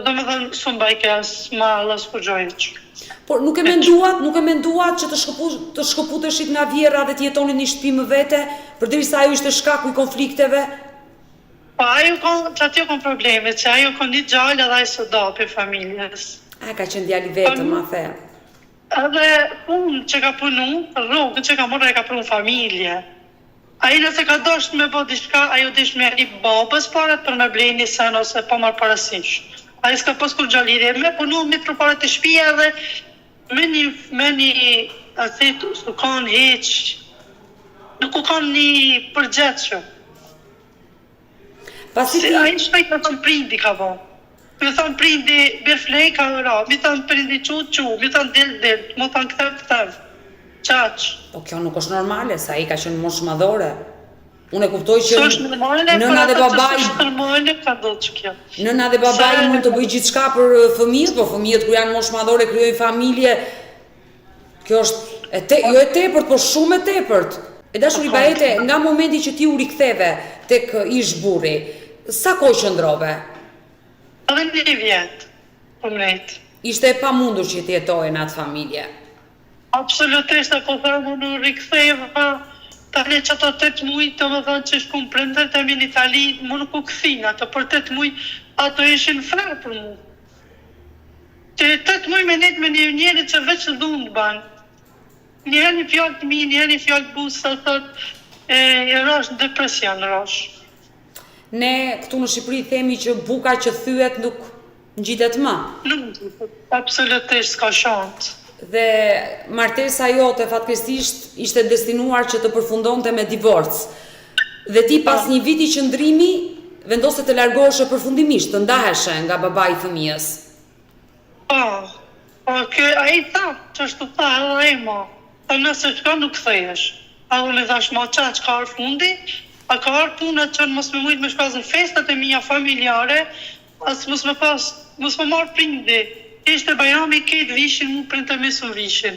do me thënë, së mbajke asë ma las për gjojnë. Por nuk e menduat që të shkëputeshit nga vjera dhe të jetonit një shtëpi më vete, përderisa ajo ishte shkaku i konflikteve? Po, që aty kanë probleme, që ajo kanë një gjallë edhe ajo së dapi familjes. A, ka qenë djali vetëm, ma the. Edhe punë që ka punu, rrugën që ka morë e ka punu familje. Ajo nëse ka dosht me bo diçka, ajo dish me një babës parat për me blej një sen ose pa marë parasysh. Ajo s'ka pas kur gjallire, me punu me të parat të shpia dhe me një asetu, nuk kanë heq, nuk kanë një përgjethshëm. Ajo shpejt me thonë prindi ka bo. Me thonë prindi birflej ka ora, me thonë prindi qu, me thonë del, me thonë këtev, qaq. Po kjo nuk është normale, sa i ka qenë moshë madhore. Unë e kuptoj që nëna dhe babai mund të bëjë gjithçka për fëmijët, po fëmijët kur janë moshë madhore krijojnë familje. Kjo është jo e tepërt, por shumë e tepërt. E dashur Ibadete, nga momenti që ti u riktheve tek ish burri, sa kohë qëndrove? Edhe 1 vjet, përmret. Ishte e pamundur që të jetoje në atë familje? Absolutisht, po thëmë unë riktheva. Tani që ato 8 muj të më dhënë që shkum prender të mi në Itali, më nuk u këthina, të për 8 muj ato ishin frerë për mu. Që 8 muj me net me një njeri që veç dhundë banë. Njëherë një fjallë të mi, njëherë një fjallë busë, sa thot, e rash në depresion rash. Ne këtu në Shqipëri themi që buka që thyet nuk ngjitet më. Nuk ngjitet, absolutisht s'ka shantë. Dhe martesa jote fatkeqësisht ishte destinuar që të përfundonte me divorc. Dhe ti pas një viti qëndrimi vendose të largoheshe përfundimisht, të ndaheshe nga babai i fëmijës. Ai tha, ç'është tha edhe ai mo. Po nëse çka nuk kthehesh. A unë thash mo ç'ka arë fundi, a ka arë puna që mos më mujt me shpazën festat e mia familjare, as mos më marr prindi. Ishte bajrami këtë vishin, mu printe me su vishin.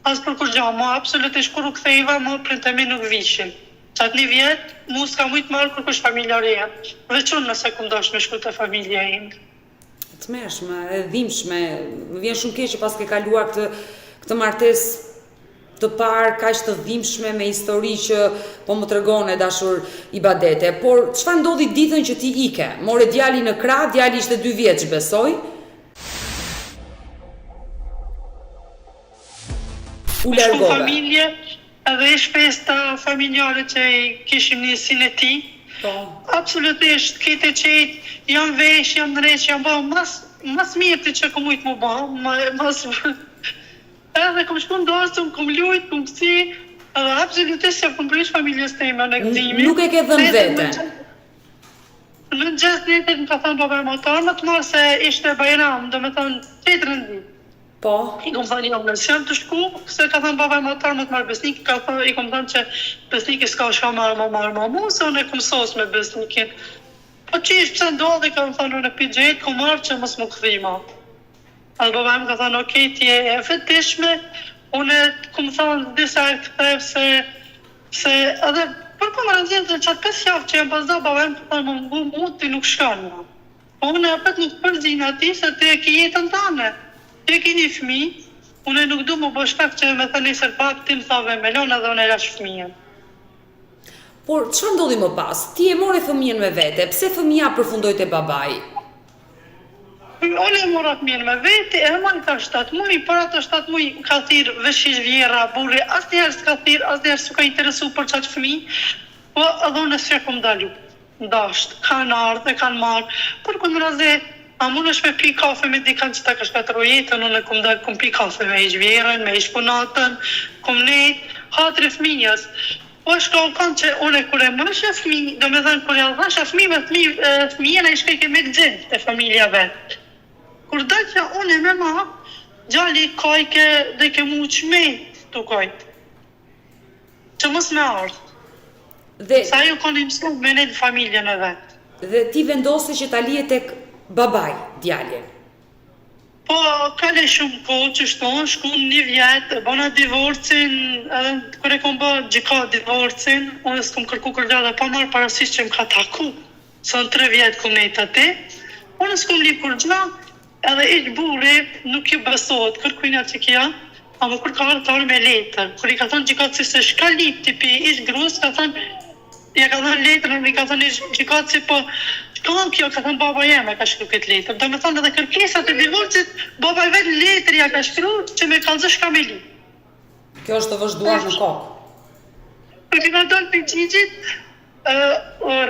As për kur gja, mu absolutisht kur u kthejva, mu printe me nuk vishin. Që atë 1 vjetë, mu s'ka mujtë marrë kur kush familjareja. Veçun nëse ku ndosh me shku të familja imë. Të mërshme, e dhimshme, më vjen shumë keq që pas ke kaluar këtë martes të parë, kaq të dhimbshme me histori që po më tregon e dashur Ibadete. Por çfarë ndodhi ditën që ti ike? More djali në krah, djali ishte 2 vjeç, besoj? U largove. Familje, edhe ish festa familjare që i kishim njësin e ti. Po. Absolutisht, kete qejt, jam vesh, jam dreq, jam ba, mas mirë të që kom ujtë më ba, mas... Edhe kom shku ndosëm, kom lujt, kom kësi, edhe absolutisht që kom prish familjes teme në gëzimi. Nuk e ke dhënë veten. Në gjithë ditët më ka thënë baba e motor, më të marë se ishte bajram, do me thënë qetërën ditë. Po. I kom thënë jam në shem të shku, se ka thënë baba e motor më të marë besnik, i kom thënë që besniki s'ka shka marë mu, se unë e kom sos me besnikin. Po që ishtë pëse ndodhi, ka më thënë unë e pi gjetë, kom marë që mos më këthima. Edhe baba e më ka thënë, okej, ti e fetishme, unë e kom thënë disa e këthev se edhe për kom rëndjetë që atë 5 javë që e bazda, baba e më të thënë, më mu ti nuk shkanë ma. Po unë e apet nuk përzin ati, se ti e ki jetën tane. Ti e ki një fmi, unë e nuk du më bo shkak që me thënë njësër pak, ti më thave melon edhe unë e rash fmijën. Por, çfarë ndodhi më pas? Ti e more fëmijën me vete, pse fëmija përfundoi te babai? Unë e mora fëmijën me vete, e mojnë ka 7 muj, për ato 7 muj ka thirë vëshish vjera, burri, asnjëherë s'ka thirë, asnjëherë s'ka interesu për qatë fëmij, po edhe unë s'e kom dalu. Dasht, kanë ardhë, e kanë marrë, për kënë raze, a mund është me pi kafe me dikan që ta ka shkatëro jetën, unë e kom dalë, kom pi kafe me ish vjerën, me ish punatën, kom nejtë, hatri fëmijës. Po shko kanë që unë e kure mëshë fëmijë, do me thënë kure alvasha fëmijë me fëmijën e shkejke me gjimë të familja vetë. Kur dalë që unë e me ma, gjalli kajke dhe ke mu qmejt të kajtë. Që mos me ardhë. Dhe Sa ju kanë imësu me nejtë familjen e vetë. dhe ti vendose që ta lije tek babai djalin. Po, kale shumë kohë që shkun 1 vjetë, bëna divorcin, kër e kom bë gjika divorcin, unë s'kom kërku kërga dhe pa marë parasysh që më ka taku, sa në 3 vjetë kom nejtë ati, unë s'kom li kërgja, edhe ish burri nuk ju besohet kërkujna që kja, a më kur ka arë me letër, kër i ka thënë gjikatë si se shka lip tipi ish grus, ka thënë, ja ka thënë letërën, i ka thënë ish gjikatë si po, shkallon kjo, ka thënë baba jeme ka shkru këtë letër, do me thënë edhe kërkesat e divorcit, baba i vetë letër ja ka shkru që me kalëzë shka me li. Kjo është të vazhduar në kokë. Për që ka dollë për qigjit,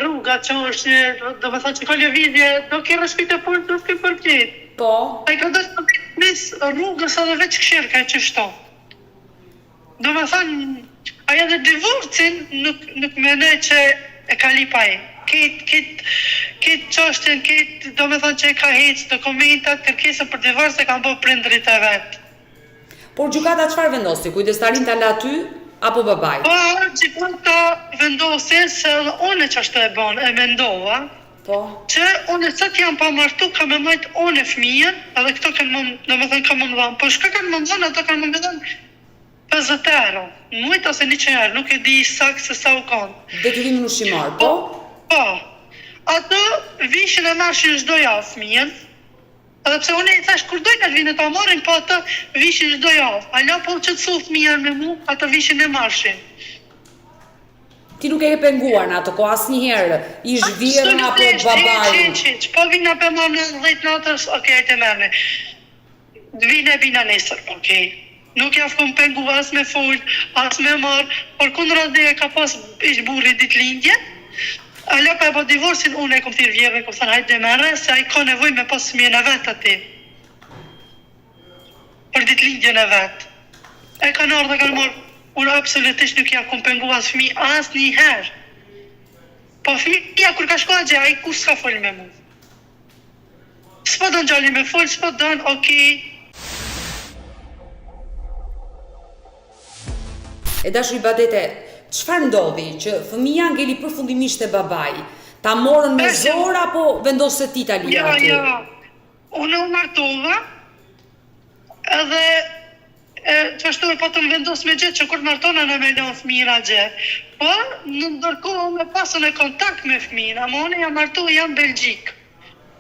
rruga që është, do me thënë që ka lëvizje, do kërë shpite për të s'ke përgjit. Po, A i ka dollë të mes rrugës edhe veç këshirë që shto. Do me thënë, aja dhe divorcin nuk mene që e ka lipa e. Këtë qështën, do me thënë që e ka hecë dokumentat, kërkesën për divorc e ka bo prindrit e vetë. por gjykata çfarë vendosi? Kujdestarin ta la ty apo babai? Po, gjykata vendosi se unë që ashtë e bon, e mendova, Po. që unë sa t'jam pa martu, ka me majtë unë e fëmijën, edhe këto kanë më, do me thënë ka më më dhanë, po shka kanë më dhanë, ato kanë më dhanë 50 euro, mujtë ose 100 euro, nuk e di saktë se sa u kanë. Detyrimin ushqimar, po? Po, ato vishin e marshin çdo javë fëmijën, edhe pse unë i thash kur dojnë vinë ta marrin, po ato vishin çdo javë. Ala po qetësu fëmijën me mu, ato vishin e marshin. Ti nuk e ke penguar në ato ko asnjëherë, ish vjerën apo babai. Po vina për më në 10 natës, okej, të mërme. Vina e bina nesër, okej. Nuk ja fkom pengu as me full, as me marë, por kundra dhe ka pas ish burri dit lindje. Ala pa e po divorcin, unë e kom thirë vjerën, kom thënë hajtë dhe mërë, se a i ka nevoj me pas fëmijën e vetë ati. Për dit lindjen e vetë. E kanë ardhë dhe kanë marë, unë absolutisht nuk ja kom pengu as fëmi as një herë. Po fëmija kur ka shkoa gje, a i ku s'ka folë me mu. S'po do në gjalli me folë, s'po do në, okej. E dashur Badete, çfarë ndodhi që fëmia ngeli përfundimisht te babai? Ta morën me zor apo vendos se ti ta lija aty? Ja. Unë u martova, edhe që ashtu e po të më vendos me gjithë që kur martona në me lënë fëmira gjithë. Po, në ndërkohë me pasën e kontakt me fëmira, ama unë jam martu jam Belgjik.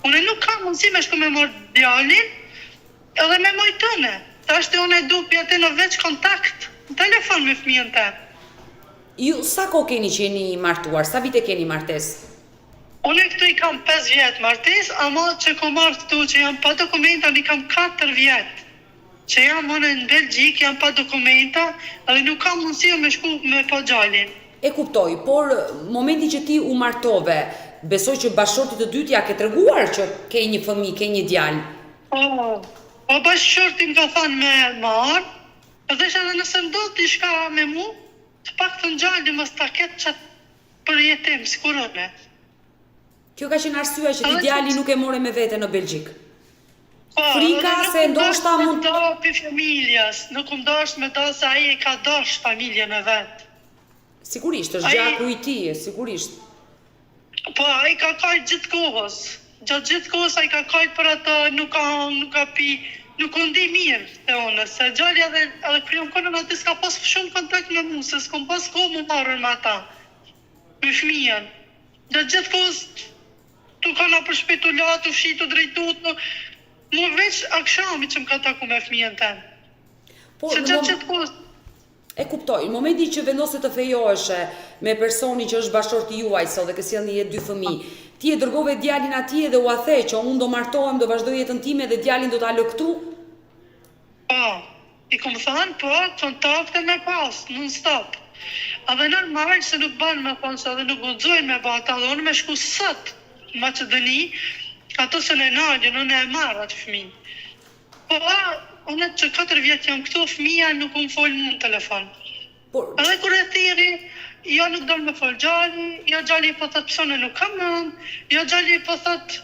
Unë nuk kam mundësi me shku me morë djalin, edhe me mojtëne. Ta është unë e du pjete në veç kontakt, në telefon me fëmijën të. Ju sa kohë keni qeni martuar? Sa vite keni martes? Unë këtu i kam 5 vjetë martes, ama që kom marrë këtu që jam pa dokumenta, i kam 4 vjetë. që jam unë në Belgjik, jam pa dokumenta, edhe nuk kam mundësi me shku me pa gjallin. E kuptoj, por momenti që ti u martove, besoj që bashkëshorti të dytë ja ke treguar që ke një fëmijë, ke një djalë. Po bashkëshorti më ka thënë me marë, edhe që edhe nëse ndodh diçka me mu, të pak të gjallin mos ta ketë qatë për jetim, sigurone. Kjo ka qenë arsyeja që ti djali nuk e more me vete në Belgjik. Frika se ndoshta mund të për familjes, nuk më dash me da se ai e ka dash familjen e vet. Sigurisht, është gjaku i tij, sigurisht. Po, ai ka kajt gjithë kohës. Gjatë gjithë kohës ai ka kajt për atë, nuk ka pi, nuk u ndi mirë te unë, se gjali edhe krijon konën aty s'ka pas shumë kontakt me mua, se s'kam pas kohë më marrën me ata. Me fëmijën. Gjatë gjithë kohës tu kanë për shpejtulat, u fshitu drejtut, mu veç akshami që më ka taku me fëmijën ten. Se gjatë gjithë kohës. E kuptoj, në momenti që vendose të fejoheshe me personin që është bashkëshorti juaj sot dhe ke sjellni jetë 2 fëmijë, ti e dërgove djalin atje dhe u the që unë do martohem, do vazhdoj jetën time dhe djalin do ta lë këtu? Po, i kom thënë, po, kontakte me pas, non stop. A dhe normal se nuk banë me thonë se dhe nuk guxojnë me bata, dhe unë me shku sot në Macedoni, ato se në nalën, unë e marrë atë fëmijë. Po, unë që 4 vjetë jam këtu, fëmija nuk më folë në telefon. Edhe kur e thiri, jo nuk do me folë gjalli, jo gjalli po thot pësone nuk kam nëmë, jo gjalli po thot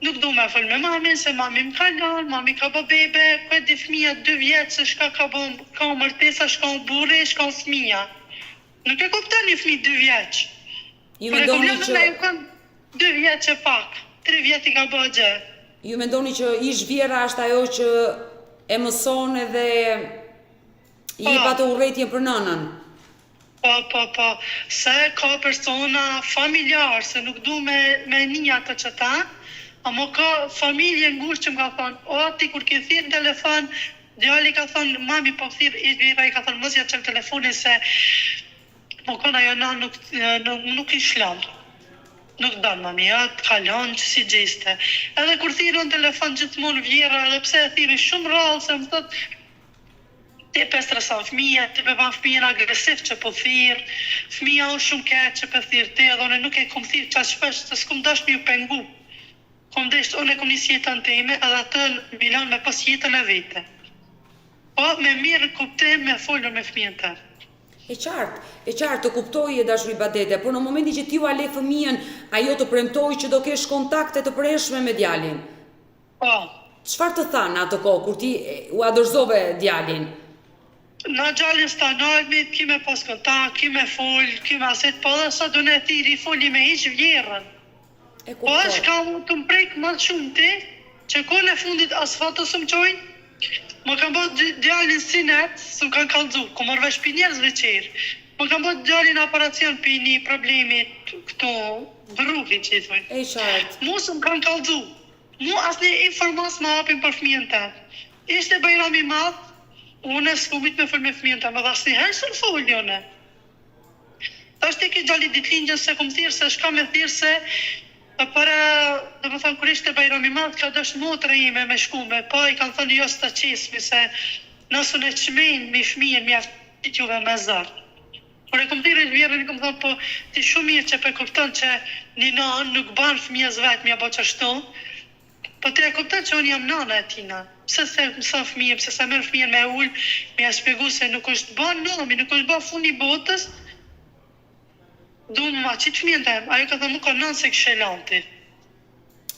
nuk do me folë me mamin, se mami më ka lënë, mami ka bë bebe, ku e di fëmija 2 vjetë, se shka ka mërtesa, shka u burri, shka u fëmija. Nuk e kuptan një fëmi 2 vjetë. Por e kom lënë me ju kanë 2 vjetë që pak, 3 vjetë i ka bë gjë. Ju mendoni që ish vjera është ajo që e mëson edhe i jep atë urrëtitjen për nënën? Po, se ka persona familjar, se nuk du me një atë që ta, ama ka familje ngushtë që më ka thonë, o ti kur ke thirë në telefon, djali ka thonë, mami po thirë, i vjera i ka thonë, mos ja qëllë telefonin se më kona jo na nuk i shlamë. Nuk danë mami, atë kalon që si gjiste. Edhe kur thirë në telefon gjithmonë vjera, edhe pse e thirë shumë rrallë, se më thot, ti pe stresan fëmija, ti pe ban fëmijën agresiv që po thirë, fëmija o shumë keq që po thirë ti, edhe une nuk e kom thirë qa shpesh, se s'kom dash me ju pengu. Kom desht, une kom njës jetën teme, edhe atë milan me pas jetën e vete. Po, me mirë kuptim me folën me fëmijën të. E qartë, të kuptoj e dashuri Badete, por në momenti që ti u ale fëmijën, ajo të premtoj që do kesh kontakte të preshme me djalin. Po. Çfarë të thanë atë kohë kur ti u adorëzove djalin? Na djalin stanojmi, kime pas kontakt, kime fol, kime aset, po dhe sa do në thiri foli me hiq vjerën. Po është ka të mprejk më shumë ti, që kone e fundit as fato së më qojnë, më kam bërë djalin sinet, së më kanë kalëzu, ku mërë vesh për njerëzve qërë. Më kam bërë djalin operacion për një problemit këto vërruki që i thujnë. E qartë. Mu së më kanë kalëzu. Mu asë një informas më apin për fëmijën të. Ishte bajrami madhë, une s'kumit me fëll me fëmijën të, më dhe asë një herë së në folë une. Ta është e ki gjalli ditlingën se kom thirë, se shka me thirë se para, dhe më thonë, kur ishte bajrami madhë, ka dështë motra ime me shkume, pa i kanë thonë jo së të qesmi, se nësën e qmenë mi fëmijën, mi aftit juve me zarë. Por e kom thirë e vjerën, i kom thonë, po ti shumë mirë që pe kupton që një nanë nuk banë fëmijës vetë, mi a bo qashtu, po ti e kupton që unë jam nana e tina. Pse se mësën fëmijën, pse se mërë fëmijën me ullë, mi a shpjegu se nuk është banë nëmi, nuk është banë fundi botës, du më ma qitë fëmijën të ajo ka dhe më ka nënë se kështë lanti.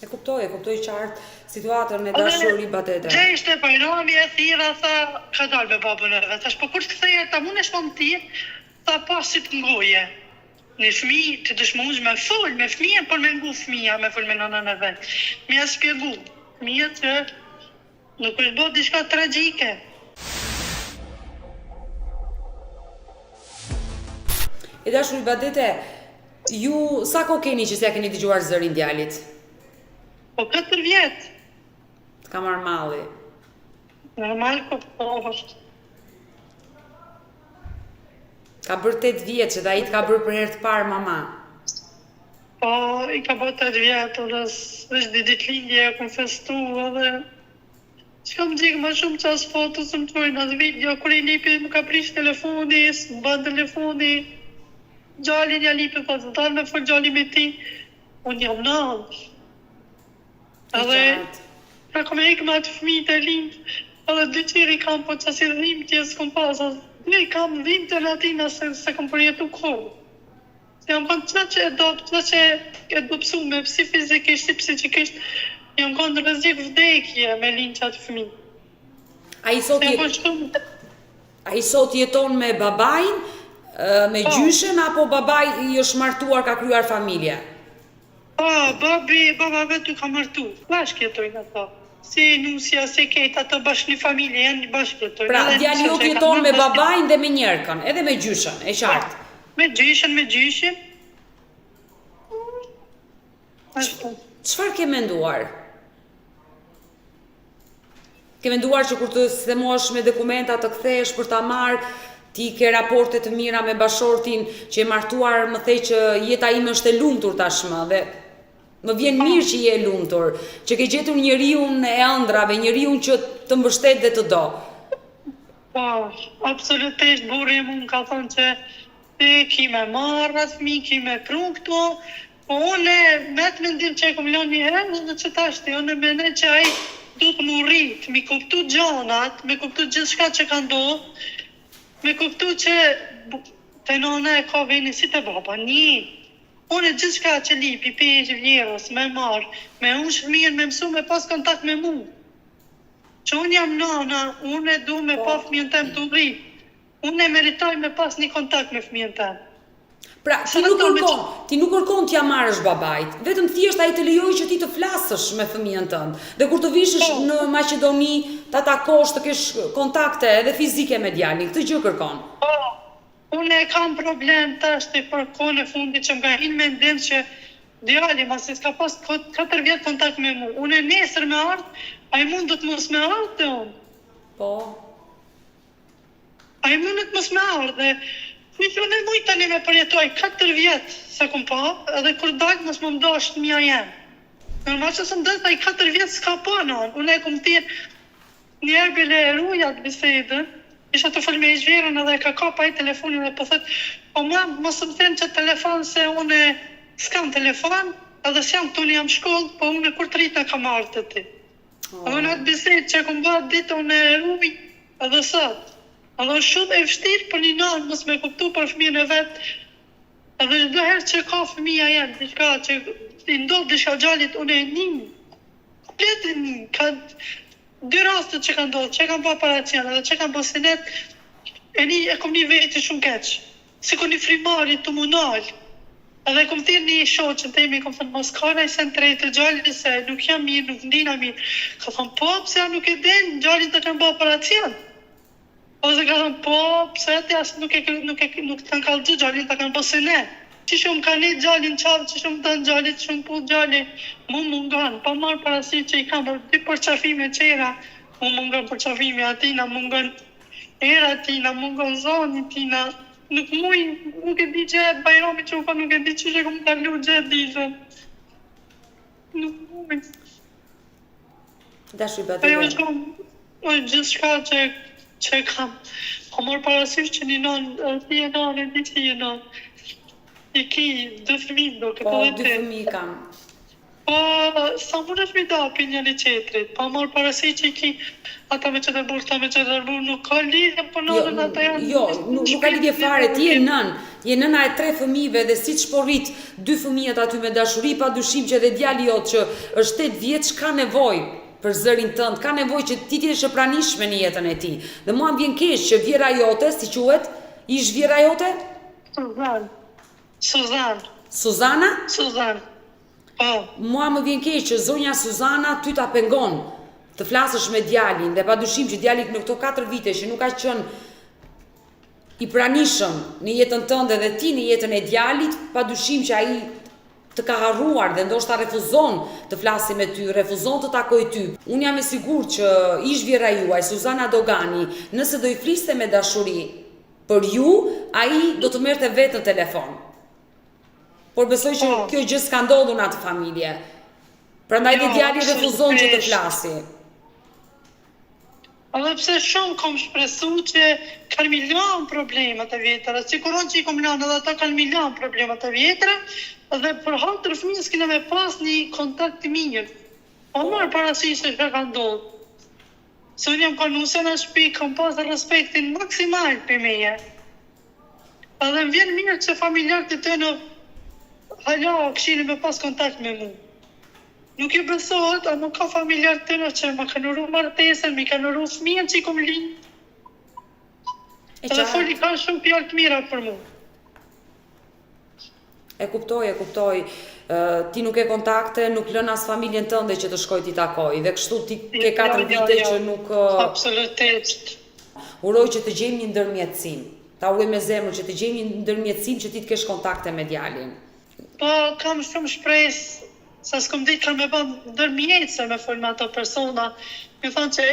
E kuptoj qartë situatën e dashuri Badete. Gjë ishte bajrami e thira, tha, ka dalë me babën e vetë. Thash, po kur të këtheje, ta mund e shpo më tirë, tha pasit ngoje. Në fëmijë të dëshmuj me full, me fëmijën, por me ngu fëmija, me full me nënën e vetë. Mi a spjegu, fëmija që nuk është bërë diçka tragjike. E dashuri Badete, ju sa ko keni që s'ja keni dëgjuar zërin djalit? Po 4 vjetë. Të ka marrë malli. Normal, po është. Ka bërë 8 vjetë që da i të ka bërë për herë të parë mama. Po, i ka bërë 8 vjetë, është ditë lindje, e kom festu edhe Që më gjikë më shumë qas foto së më qojnë atë video, kur I lipi më ka prish telefoni, së më ban telefoni, gjallin ja lipi, po të dalë me fol gjalli me ti, unë jam nënë. Edhe, pra kom e ikë me atë fëmijët e lindë, edhe 2 qiri kam, po qas I dhimë tje s'kom pas, ne kam dhimë të latina se kom përjetu kohë. Se jam kanë që e do pësu me si fizikisht, si psikisht, jam kanë rrezik vdekje me linë qatë fëmijë. A I sot jeton me babajn, me gjyshen, apo babaj I është martuar, ka kryar familje? Baba vetë ka martu, bashkë jetojnë ato. Si nusja, si ketë, ato bashkë një familje, janë një bashkë jetojnë. Pra, djali jot jeton me babajn dhe me njerkën, edhe me gjyshen, e qartë. Me gjyshen. Çfarë ke menduar? Ke menduar që kur të themosh me dokumenta të kthesh për ta marrë, ti ke raporte të mira me bashortin që e martuar, më thej që jeta ime është e lumtur tashmë dhe më vjen mirë që je e lumtur, që ke gjetur njeriun e ëndrave, njeriun që të mbështet dhe të do. Po, absolutisht burri më ka thonë që ti ki me marrë atë fëmijë, ki me pru këto, po une me të mendim që e kom lënë një herë dhe që tashti, une mene që ai du të më rritë, mi kuptu gjanat, mi kuptu gjithë shka që ka ndodhë, mi kuptu që të nona e ka veni si të baba, një. Une gjithë shka që lipi, pejgjë, vlerës, me marrë, me unë shfëmijën, me mësu, me pas kontakt me mu. Që unë jam nana, unë du me pa fëmijën tem të rritë. Unë e meritoj me pas një kontakt me fëmijën tem. Pra, ti nuk kërkon t'ja marrësh babait, vetëm thjesht ai të lejoj që ti të flasësh me fëmijën tënd. Dhe kur të vishësh në Maqedoni, ta takosh, të kesh kontakte edhe fizike me djalin, këtë gjë kërkon. Unë e kam problem tash të për kohën e fundit që më ka hinë mendim që djali masi s'ka pas 4 vjet kontakt me mu. Unë e nesër me ardhë, ai mund të mos me ardhë të unë. Po. Ai mund të mos me ardhë. Unë e mujtë tani me përjetoj 4 vjetë se kum pa, edhe kur dalë mos më mdosh të mija jenë. Normal që së më dëtë ai 4 vjetë s'ka pa në, unë e kum tirë njerë bile e rujat bisedën, isha të folë me i zhverën edhe ka kapa ai telefonin dhe po thëtë, po mua mos më thënë që telefon se unë s'kam telefon, edhe s'jam këtu një jam shkollë, po unë kur të rritë në kam ardhë të ti. Unë atë bisedë që kum ba ditë unë e ruj edhe sëtë. Edhe është shumë e vështirë për një nanë mos me kuptu për fëmijën e vetë. Edhe çdo herë që ka fëmija jenë, diçka që I ndodh diçka gjallit, unë e njëmë. Komplet e njëmë. Ka 2 rastet që ka ndodhë, që kam pa paracian, edhe që kam pa sinet, e kom një veti shumë keqë. Si kom një frimari të munal. Edhe kom thirë një shoqën të imi, kom thënë, mos ka nëjë sen të rejtë gjallit, se nuk jam mirë, nuk ndina mirë. Ka thënë, po, pse ja nuk e den, gjallit të kam pa paracian. Ose ka thënë, po, pse ti asë nuk të në kalë gjallin të kanë bëse ne. Që shumë ka një gjallin qavë, që shumë të në gjallit, që shumë pu gjallin, mu mungan, pa marë parasi që I kam për 2 përqafime qera, mu mungan përqafime atina, mungan era tina, mungan zoni tina, nuk e di që e bajromi që u ka, nuk e di që që kom kalu që e ditën. Nuk muj. Dashi bëtë dhe. Gjithë shka që kam, po morë parasysh që një nënë, ti e nënë, ti që je nënë. I ki 2 fëmijë do këtë dhe 2 fëmijë kam. Po, sa mund është mi da për njëri qetrit, po morë parasysh që I ki ata me që të burë, ta me që të burë, nuk ka lidhje për nënën ata janë. Jo, nuk ka lidhje fare, ti je nëna e 3 fëmijëve dhe si që po rrit 2 fëmijët aty me dashuri, pa dyshim që edhe djali jot që është 8 vjeç ka nevojë për zërin tënd, ka nevojë që ti t'jesh e pranishme në jetën e tij. Dhe mua më vjen keq që vjera jote, si quhet, ish vjera jote? Suzana? Po. Mua më vjen keq që zonja Suzana ty ta pengon të flasësh me djalin dhe padyshim që djali në këto 4 vite që nuk ka qenë I pranishëm në jetën tënde dhe ti në jetën e djalit, padyshim që ai të ka harruar dhe ndoshta refuzon të flasi me ty, refuzon të takoj ty. Unë jam e sigurt që ish vjera juaj, Suzana Dogani, nëse do I fliste me dashuri për ju, ai do të merrte vetë në telefon. Por besoj që kjo gjë s'ka ndodhur në atë familje. Prandaj dhe djali refuzon që të flasi. Edhe pse shumë kom shpresu që kanë milion problemat e vjetra, siguron që i kom lanë edhe ata kanë milion problemat e vjetra, dhe për hatër fëmijës kena me pas një kontakt të mirë. Po marë parasysh se shka ka ndodhë. Se unë jam konuse në shtëpi, kam pas respektin maksimal për meje. Edhe më vjen mirë që familjarët e të në hala këshini me pas kontakt me mu. Nuk ju besohet, a nuk ka familjarët të në që më kanë uru martesën, mi kanë uru fëmijën që i kom linë. Edhe foli ka shumë pjallë të mira për mu. E kuptoj. Ti nuk e kontakte, nuk lën as familjen tënde që të shkoj t'i takoj, dhe kështu ti ke 4 vite që nuk... Absolutisht. Uroj që të gjejmë një ndërmjetësim. Ta uroj me zemër që të gjejmë një ndërmjetësim që ti të kesh kontakte me djalin. Po, kam shumë shpresë, sa s'kom ditë kam me bënë ndërmjetëse me folë me ato persona. Me thonë që,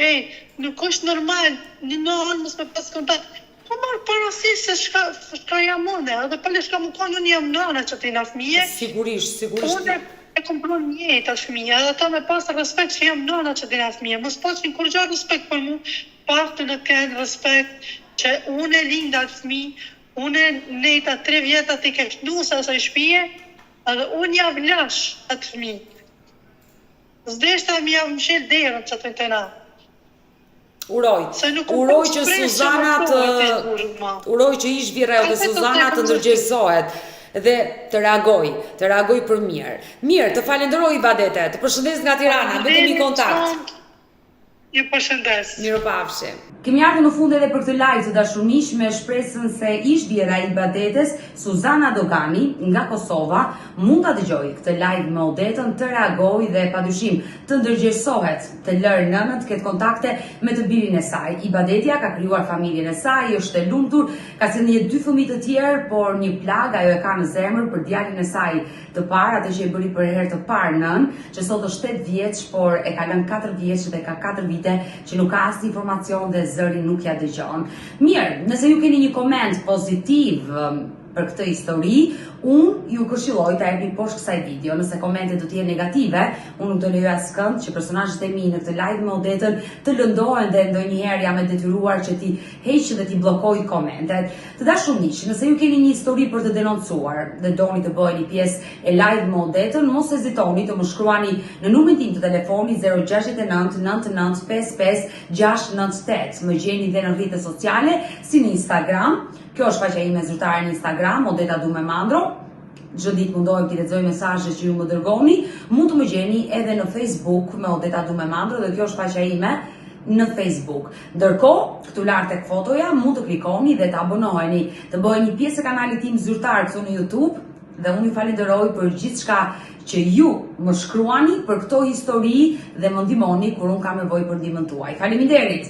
nuk është normal, një nënë mos me pas kontakt. Po marë parasysh se shka jam une, edhe pëlle shka më konë unë jam nëna që t'ina fëmije. Sigurisht. Unë e kom pru njëtë atë fëmije, edhe ta me pas respekt që jam nëna që t'ina fëmije. Mos pas një kur gjarë respekt për mu, partë në kënë respekt që unë e linda atë fëmije, unë e nejta 3 vjeta t'i ke shnu se asaj shpije, edhe unë javë lash atë fëmije. Zdeshta mi javë mshel derën që të të na. Uroj që Suzanat, uroj që ish vjera dhe Suzanat të ndërgjegjësohet dhe të reagoj për mirë. Mirë, të falenderoj Ibadete, të përshëndes nga Tirana, vetëm i kontakt. Ju përshëndes. Mirupafshim. Kemi ardhur në fund edhe për këtë live të dashumish me shpresën se ish vjera e Ibadetes, Suzana Dogani nga Kosova, mund ta dëgjojë këtë live me Odetën, të reagojë dhe padyshim të ndërgjegjësohet, të lërë nënën të ketë kontakte me të birin e saj. Ibadetja ka krijuar familjen e saj, është e lumtur, ka sjellë 2 fëmijë të tjerë, por një plag ajo e ka në zemër për djalin e saj të parë, atë që e bëri për herë të parë nën, që sot është 8 vjeç, por e ka lënë 4 vjeç dhe ka 4 vite që nuk ka asnjë informacion dhe zëri nuk ja dëgjon. Mirë, nëse ju keni një koment pozitiv për këtë histori, unë ju këshilloj ta jepni poshtë kësaj video. Nëse komentet do të jenë negative, unë nuk do lejoj askënd që personazhet e mi në këtë live me Odetën të lëndohen dhe ndonjëherë jam e detyruar që ti heq dhe ti bllokoj komentet. Të dashur miq, nëse ju keni një histori për të denoncuar dhe doni të bëheni pjesë e live me Odetën, mos hezitoni të më shkruani në numrin tim të telefonit 069 99 55 698. Më gjeni dhe në rrjetet sociale si në Instagram. Kjo është faqja ime zyrtare në Instagram, Odeta Dumemandro. Çdo ditë mundohem t'i lexoj mesazhet që ju më dërgoni. Mund të më gjeni edhe në Facebook me Odeta Dumemandro dhe kjo është faqja ime në Facebook. Ndërkohë, këtu lart tek fotoja mund të klikoni dhe të abonoheni, të bëheni pjesë e kanalit tim zyrtar këtu në YouTube dhe unë ju falenderoj për gjithçka që ju më shkruani për këto histori dhe më ndihmoni kur unë kam nevojë për ndihmën tuaj. Faleminderit.